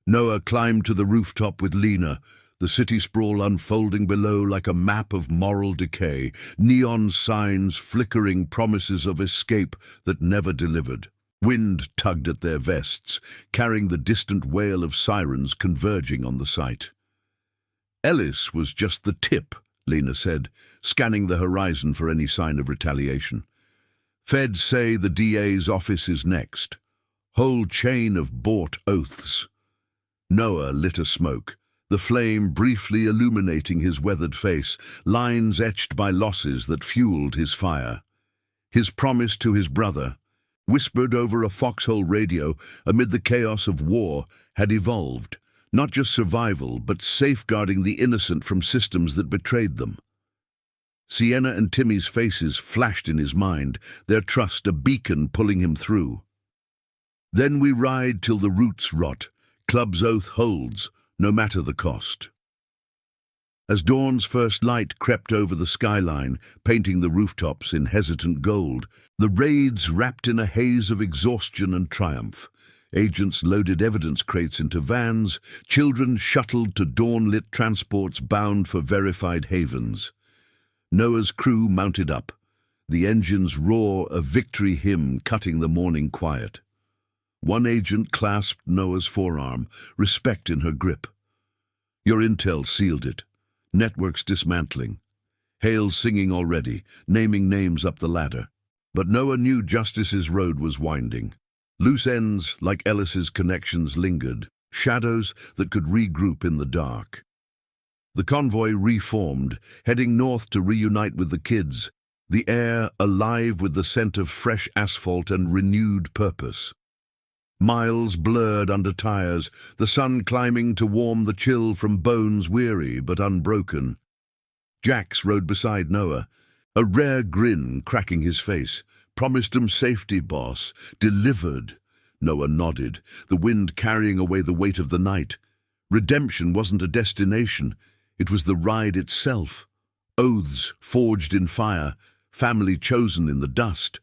Noah climbed to the rooftop with Lena, the city sprawl unfolding below like a map of moral decay, neon signs flickering promises of escape that never delivered. Wind tugged at their vests, carrying the distant wail of sirens converging on the site. "Ellis was just the tip," Lena said, scanning the horizon for any sign of retaliation. "Feds say the DA's office is next. Whole chain of bought oaths." Noah lit a smoke, the flame briefly illuminating his weathered face, lines etched by losses that fueled his fire. His promise to his brother, whispered over a foxhole radio amid the chaos of war, had evolved, not just survival, but safeguarding the innocent from systems that betrayed them. Sienna and Timmy's faces flashed in his mind, their trust a beacon pulling him through. "Then we ride till the roots rot. Club's oath holds, no matter the cost." As dawn's first light crept over the skyline, painting the rooftops in hesitant gold, the raids wrapped in a haze of exhaustion and triumph. Agents loaded evidence crates into vans, children shuttled to dawn-lit transports bound for verified havens. Noah's crew mounted up, the engines roar a victory hymn cutting the morning quiet. One agent clasped Noah's forearm, respect in her grip. "Your intel sealed it. Networks dismantling. Hale's singing already, naming names up the ladder." But Noah knew Justice's road was winding. Loose ends, like Ellis's connections, lingered, shadows that could regroup in the dark. The convoy reformed, heading north to reunite with the kids, the air alive with the scent of fresh asphalt and renewed purpose. Miles blurred under tires, the sun climbing to warm the chill from bones weary but unbroken. Jax rode beside Noah, a rare grin cracking his face, Promised 'em safety, boss. Delivered. Noah nodded, the wind carrying away the weight of the night. Redemption wasn't a destination, it was the ride itself. Oaths forged in fire, family chosen in the dust.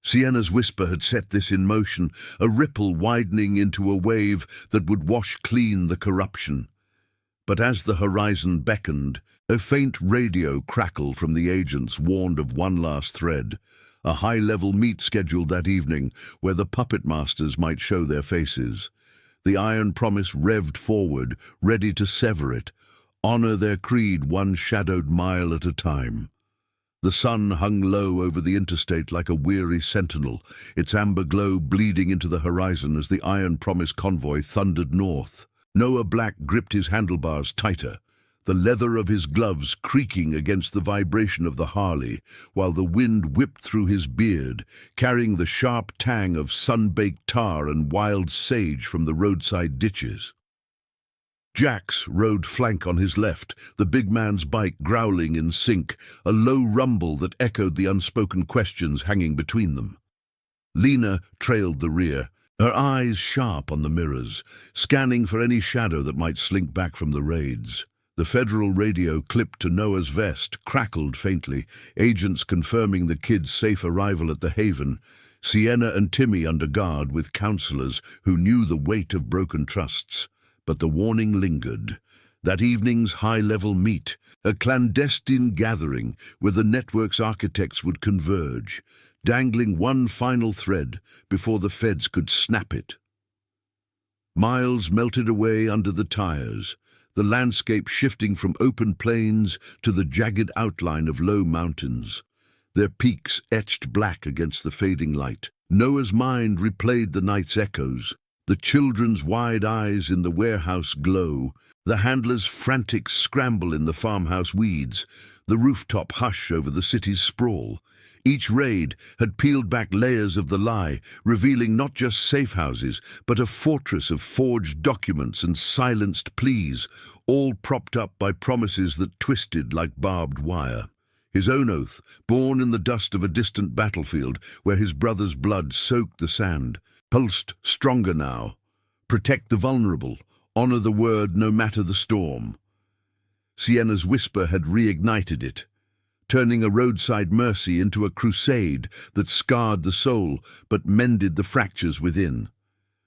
Sienna's whisper had set this in motion, a ripple widening into a wave that would wash clean the corruption. But as the horizon beckoned, a faint radio crackle from the agents warned of one last thread, a high-level meet scheduled that evening where the puppet masters might show their faces. The iron promise revved forward, ready to sever it, honor their creed one shadowed mile at a time. The sun hung low over the interstate like a weary sentinel, its amber glow bleeding into the horizon as the iron promise convoy thundered north. Noah Black gripped his handlebars tighter, the leather of his gloves creaking against the vibration of the Harley, while the wind whipped through his beard, carrying the sharp tang of sun-baked tar and wild sage from the roadside ditches. Jax rode flank on his left, the big man's bike growling in sync, a low rumble that echoed the unspoken questions hanging between them. Lena trailed the rear, her eyes sharp on the mirrors, scanning for any shadow that might slink back from the raids. The federal radio clipped to Noah's vest crackled faintly, agents confirming the kid's safe arrival at the Haven, Sienna and Timmy under guard with counselors who knew the weight of broken trusts. But the warning lingered. That evening's high-level meet, a clandestine gathering where the network's architects would converge, dangling one final thread before the feds could snap it. Miles melted away under the tires, the landscape shifting from open plains to the jagged outline of low mountains, their peaks etched black against the fading light. Noah's mind replayed the night's echoes, the children's wide eyes in the warehouse glow, the handler's frantic scramble in the farmhouse weeds, the rooftop hush over the city's sprawl. Each raid had peeled back layers of the lie, revealing not just safe houses, but a fortress of forged documents and silenced pleas, all propped up by promises that twisted like barbed wire. His own oath, born in the dust of a distant battlefield where his brother's blood soaked the sand, pulsed stronger now. Protect the vulnerable, honor the word no matter the storm. Sienna's whisper had reignited it, turning a roadside mercy into a crusade that scarred the soul but mended the fractures within.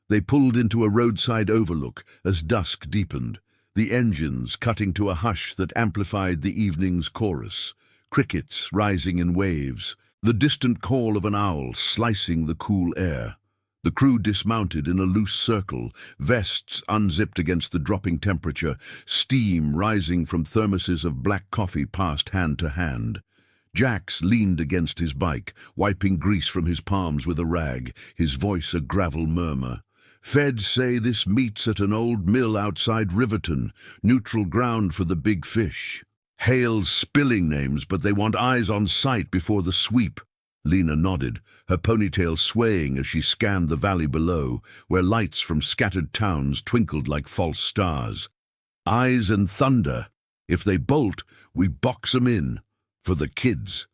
They pulled into a roadside overlook as dusk deepened, the engines cutting to a hush that amplified the evening's chorus, crickets rising in waves, the distant call of an owl slicing the cool air. The crew dismounted in a loose circle, vests unzipped against the dropping temperature, steam rising from thermoses of black coffee passed hand to hand. Jax leaned against his bike, wiping grease from his palms with a rag, his voice a gravel murmur. Feds say this meets at an old mill outside Riverton, neutral ground for the big fish. Hale's spilling names, but they want eyes on sight before the sweep. Lena nodded, her ponytail swaying as she scanned the valley below, where lights from scattered towns twinkled like false stars. Eyes and thunder. If they bolt, we box 'em in. For the kids.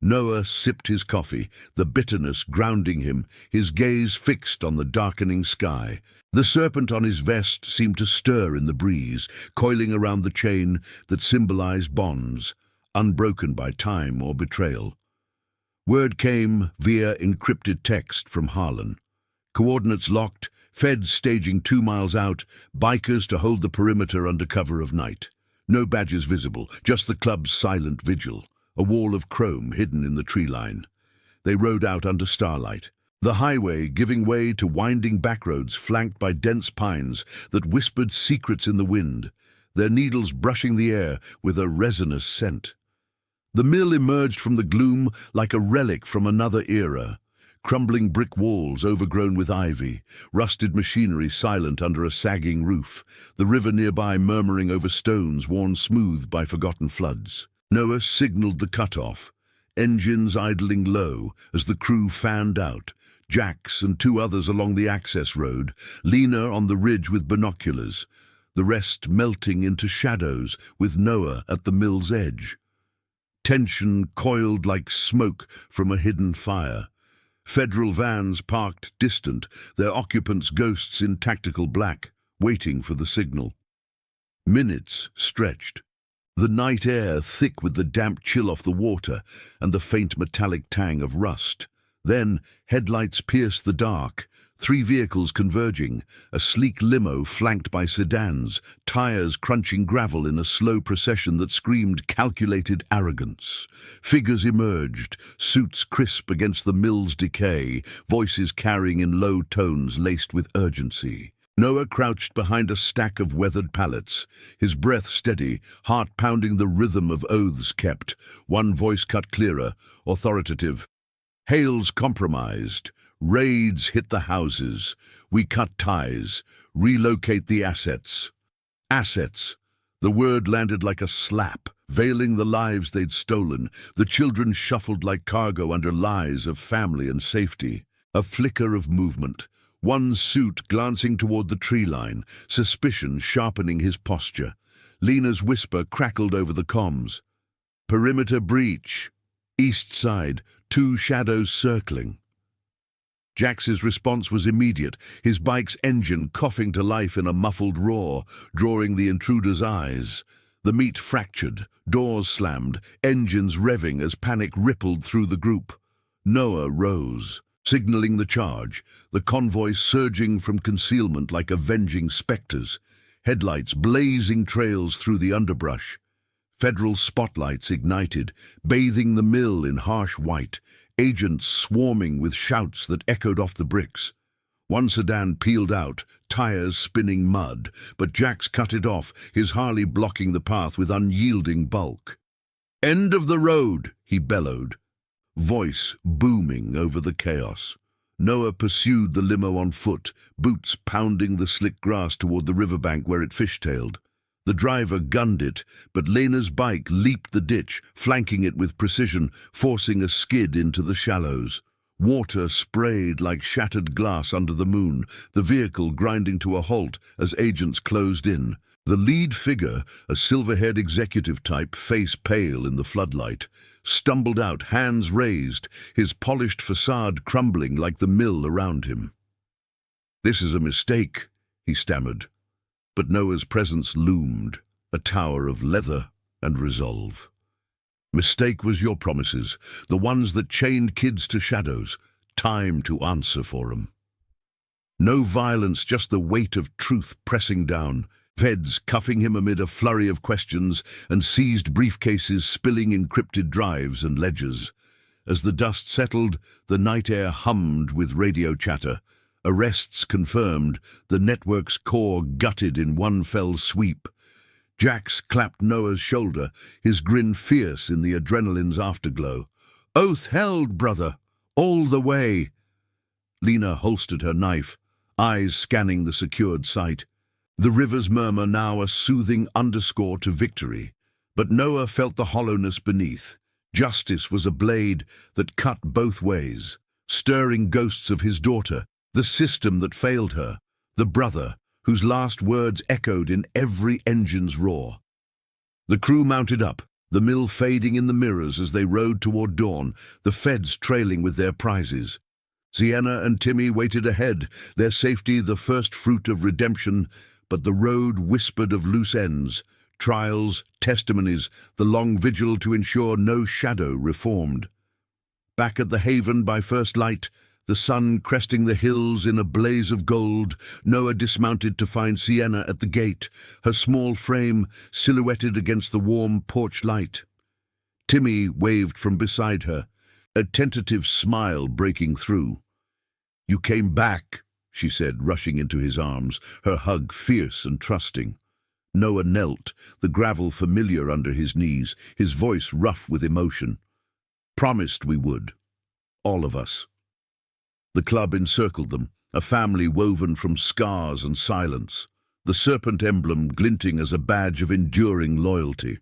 Noah sipped his coffee, the bitterness grounding him, his gaze fixed on the darkening sky. The serpent on his vest seemed to stir in the breeze, coiling around the chain that symbolized bonds, unbroken by time or betrayal. Word came via encrypted text from Harlan. Coordinates locked, feds staging 2 miles out, bikers to hold the perimeter under cover of night. No badges visible, just the club's silent vigil, a wall of chrome hidden in the tree line. They rode out under starlight, the highway giving way to winding backroads flanked by dense pines that whispered secrets in the wind, their needles brushing the air with a resinous scent. The mill emerged from the gloom like a relic from another era, crumbling brick walls overgrown with ivy, rusted machinery silent under a sagging roof, the river nearby murmuring over stones worn smooth by forgotten floods. Noah signaled the cutoff, engines idling low as the crew fanned out, Jax and 2 others along the access road, Lena on the ridge with binoculars, the rest melting into shadows with Noah at the mill's edge. Tension coiled like smoke from a hidden fire. Federal vans parked distant, their occupants ghosts in tactical black, waiting for the signal. Minutes stretched. The night air thick with the damp chill off the water and the faint metallic tang of rust. Then, headlights pierced the dark, 3 vehicles converging, a sleek limo flanked by sedans, tires crunching gravel in a slow procession that screamed calculated arrogance. Figures emerged, suits crisp against the mill's decay, voices carrying in low tones laced with urgency. Noah crouched behind a stack of weathered pallets, his breath steady, heart pounding the rhythm of oaths kept, one voice cut clearer, authoritative. Hails compromised. Raids hit the houses. We cut ties. Relocate the assets. Assets. The word landed like a slap, veiling the lives they'd stolen. The children shuffled like cargo under lies of family and safety. A flicker of movement. One suit glancing toward the tree line, suspicion sharpening his posture. Lena's whisper crackled over the comms. Perimeter breach. East side, 2 shadows circling. Jax's response was immediate, his bike's engine coughing to life in a muffled roar, drawing the intruder's eyes. The meat fractured, doors slammed, engines revving as panic rippled through the group. Noah rose, signaling the charge, the convoy surging from concealment like avenging specters, headlights blazing trails through the underbrush. Federal spotlights ignited, bathing the mill in harsh white, agents swarming with shouts that echoed off the bricks. One sedan peeled out, tires spinning mud, but Jax cut it off, his Harley blocking the path with unyielding bulk. "End of the road," he bellowed, voice booming over the chaos. Noah pursued the limo on foot, boots pounding the slick grass toward the riverbank where it fishtailed. The driver gunned it, but Lena's bike leaped the ditch, flanking it with precision, forcing a skid into the shallows. Water sprayed like shattered glass under the moon, the vehicle grinding to a halt as agents closed in. The lead figure, a silver-haired executive type, face pale in the floodlight, stumbled out, hands raised, his polished facade crumbling like the mill around him. "This is a mistake," he stammered. But Noah's presence loomed, a tower of leather and resolve. "Mistake was your promises, the ones that chained kids to shadows. Time to answer for 'em." No violence, just the weight of truth pressing down. Feds cuffing him amid a flurry of questions and seized briefcases spilling encrypted drives and ledgers. As the dust settled, the night air hummed with radio chatter. Arrests confirmed, the network's core gutted in one fell sweep. Jax clapped Noah's shoulder, his grin fierce in the adrenaline's afterglow. "Oath held, brother, all the way." Lena holstered her knife, eyes scanning the secured site. The river's murmur now a soothing underscore to victory. But Noah felt the hollowness beneath. Justice was a blade that cut both ways, stirring ghosts of his daughter, the system that failed her, the brother whose last words echoed in every engine's roar. The crew mounted up, the mill fading in the mirrors as they rode toward dawn, the feds trailing with their prizes. Sienna and Timmy waited ahead, their safety the first fruit of redemption, but the road whispered of loose ends, trials, testimonies, the long vigil to ensure no shadow reformed. Back at the haven by first light, the sun cresting the hills in a blaze of gold, Noah dismounted to find Sienna at the gate, her small frame silhouetted against the warm porch light. Timmy waved from beside her, a tentative smile breaking through. "You came back," she said, rushing into his arms, her hug fierce and trusting. Noah knelt, the gravel familiar under his knees, his voice rough with emotion. "Promised we would. All of us." The club encircled them, a family woven from scars and silence, the serpent emblem glinting as a badge of enduring loyalty.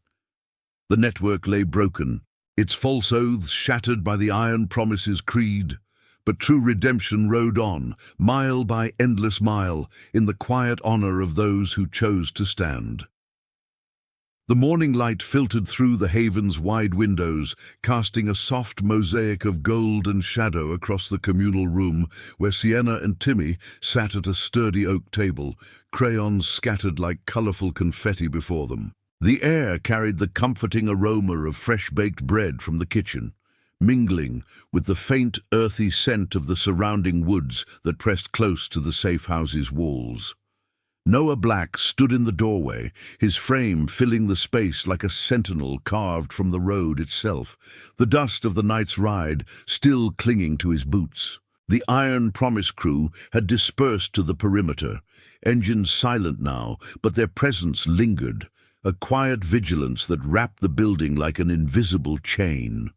The network lay broken, its false oaths shattered by the iron promises creed, but true redemption rode on, mile by endless mile, in the quiet honor of those who chose to stand. The morning light filtered through the haven's wide windows, casting a soft mosaic of gold and shadow across the communal room where Sienna and Timmy sat at a sturdy oak table, crayons scattered like colourful confetti before them. The air carried the comforting aroma of fresh-baked bread from the kitchen, mingling with the faint, earthy scent of the surrounding woods that pressed close to the safe house's walls. Noah Black stood in the doorway, his frame filling the space like a sentinel carved from the road itself, the dust of the night's ride still clinging to his boots. The Iron Promise crew had dispersed to the perimeter, engines silent now, but their presence lingered, a quiet vigilance that wrapped the building like an invisible chain.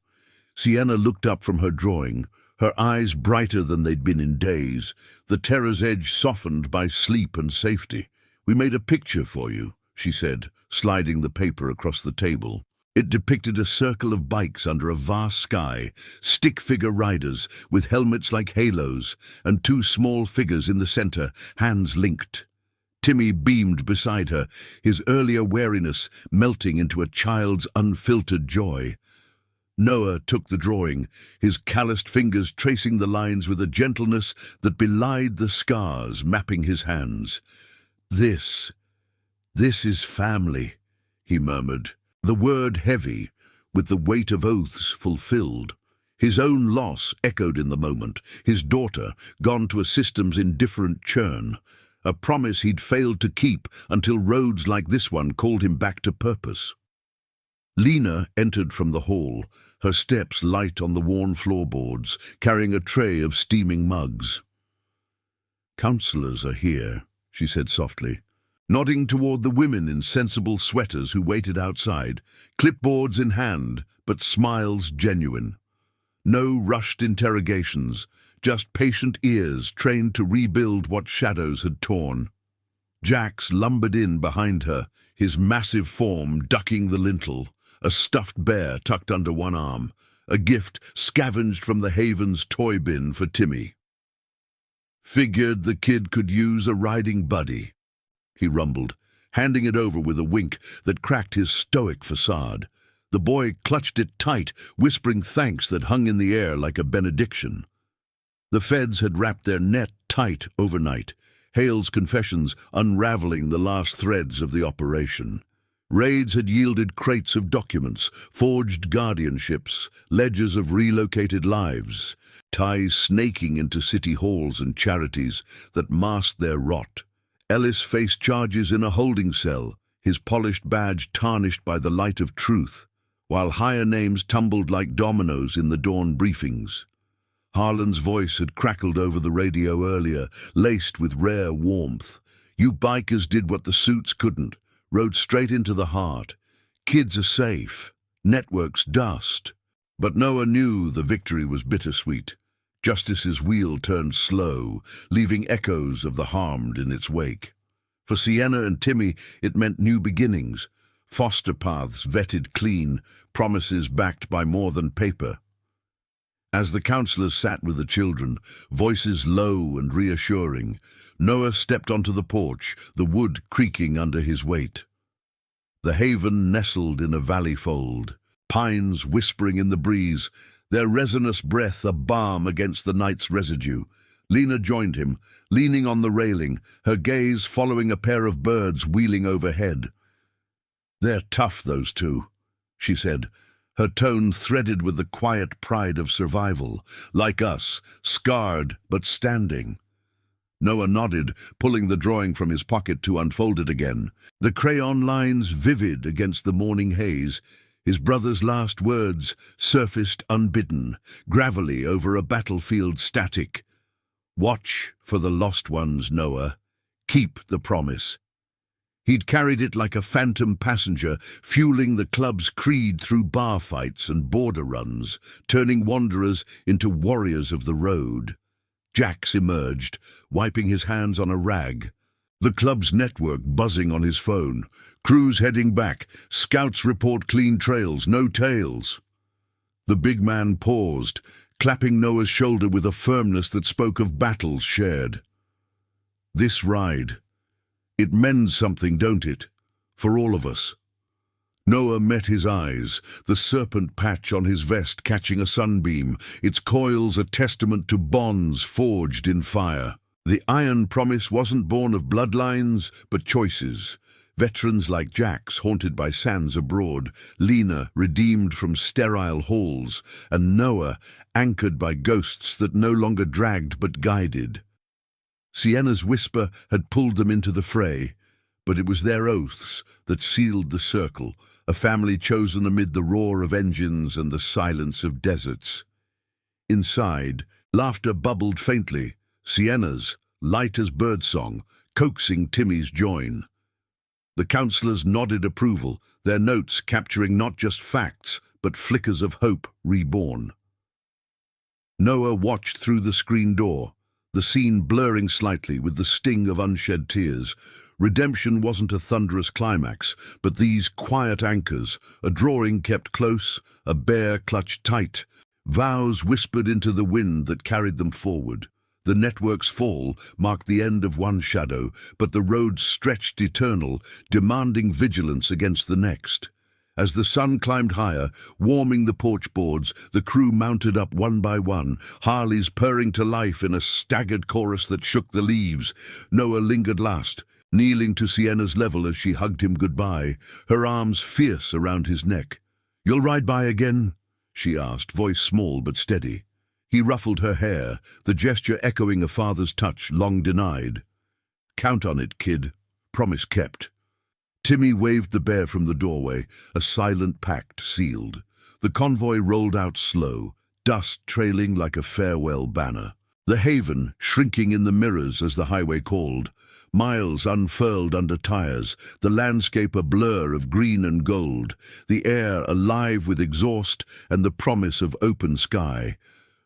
Sienna looked up from her drawing, her eyes brighter than they'd been in days, the terror's edge softened by sleep and safety. "We made a picture for you," she said, sliding the paper across the table. It depicted a circle of bikes under a vast sky, stick-figure riders with helmets like halos, and two small figures in the center, hands linked. Timmy beamed beside her, his earlier wariness melting into a child's unfiltered joy. Noah took the drawing, his calloused fingers tracing the lines with a gentleness that belied the scars mapping his hands. This is family," he murmured, the word heavy, with the weight of oaths fulfilled. His own loss echoed in the moment, his daughter gone to a system's indifferent churn, a promise he'd failed to keep until roads like this one called him back to purpose. Lena entered from the hall, her steps light on the worn floorboards, carrying a tray of steaming mugs. "Counselors are here," she said softly, nodding toward the women in sensible sweaters who waited outside, clipboards in hand, but smiles genuine. No rushed interrogations, just patient ears trained to rebuild what shadows had torn. Jax lumbered in behind her, his massive form ducking the lintel, a stuffed bear tucked under one arm, a gift scavenged from the Haven's toy bin for Timmy. "Figured the kid could use a riding buddy," he rumbled, handing it over with a wink that cracked his stoic facade. The boy clutched it tight, whispering thanks that hung in the air like a benediction. The feds had wrapped their net tight overnight, Hale's confessions unraveling the last threads of the operation. Raids had yielded crates of documents, forged guardianships, ledgers of relocated lives, ties snaking into city halls and charities that masked their rot. Ellis faced charges in a holding cell, his polished badge tarnished by the light of truth, while higher names tumbled like dominoes in the dawn briefings. Harlan's voice had crackled over the radio earlier, laced with rare warmth. "You bikers did what the suits couldn't, rode straight into the heart. Kids are safe, networks dust." But Noah knew the victory was bittersweet. Justice's wheel turned slow, leaving echoes of the harmed in its wake. For Sienna and Timmy, it meant new beginnings, foster paths vetted clean, promises backed by more than paper. As the counselors sat with the children, voices low and reassuring, Noah stepped onto the porch, the wood creaking under his weight. The Haven nestled in a valley fold, pines whispering in the breeze, their resinous breath a balm against the night's residue. Lena joined him, leaning on the railing, her gaze following a pair of birds wheeling overhead. "They're tough, those two," she said, her tone threaded with the quiet pride of survival, like us, scarred but standing. Noah nodded, pulling the drawing from his pocket to unfold it again, the crayon lines vivid against the morning haze. His brother's last words surfaced unbidden, gravelly over a battlefield static. "Watch for the lost ones, Noah. Keep the promise." He'd carried it like a phantom passenger, fueling the club's creed through bar fights and border runs, turning wanderers into warriors of the road. Jax emerged, wiping his hands on a rag. The club's network buzzing on his phone. Crews heading back. Scouts report clean trails, no tails. The big man paused, clapping Noah's shoulder with a firmness that spoke of battles shared. "This ride, it mends something, don't it? For all of us." Noah met his eyes, the serpent patch on his vest catching a sunbeam, its coils a testament to bonds forged in fire. The iron promise wasn't born of bloodlines, but choices. Veterans like Jack's, haunted by sands abroad, Lena, redeemed from sterile halls, and Noah, anchored by ghosts that no longer dragged but guided. Sienna's whisper had pulled them into the fray, but it was their oaths that sealed the circle, a family chosen amid the roar of engines and the silence of deserts. Inside, laughter bubbled faintly, Sienna's, light as birdsong, coaxing Timmy's join. The councillors nodded approval, their notes capturing not just facts, but flickers of hope reborn. Noah watched through the screen door, the scene blurring slightly with the sting of unshed tears. Redemption wasn't a thunderous climax, but these quiet anchors, a drawing kept close, a bear clutched tight, vows whispered into the wind that carried them forward. The network's fall marked the end of one shadow, but the road stretched eternal, demanding vigilance against the next. As the sun climbed higher, warming the porch boards, the crew mounted up one by one, Harleys purring to life in a staggered chorus that shook the leaves. Noah lingered last, kneeling to Sienna's level as she hugged him goodbye, her arms fierce around his neck. "You'll ride by again?" she asked, voice small but steady. He ruffled her hair, the gesture echoing a father's touch long denied. "Count on it, kid. Promise kept." Timmy waved the bear from the doorway, a silent pact sealed. The convoy rolled out slow, dust trailing like a farewell banner. The haven shrinking in the mirrors as the highway called. Miles unfurled under tires, the landscape a blur of green and gold, the air alive with exhaust and the promise of open sky.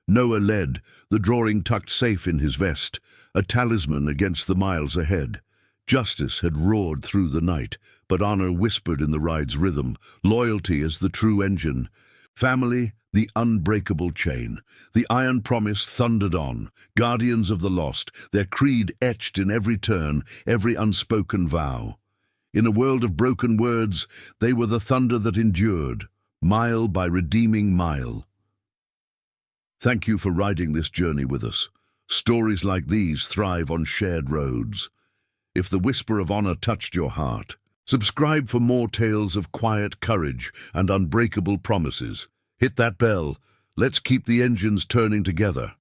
Noah led, the drawing tucked safe in his vest, a talisman against the miles ahead. Justice had roared through the night, but honor whispered in the ride's rhythm, loyalty as the true engine. Family, the unbreakable chain. The iron promise thundered on, guardians of the lost, their creed etched in every turn, every unspoken vow. In a world of broken words, they were the thunder that endured, mile by redeeming mile. Thank you for riding this journey with us. Stories like these thrive on shared roads. If the whisper of honor touched your heart, subscribe for more tales of quiet courage and unbreakable promises. Hit that bell. Let's keep the engines turning together.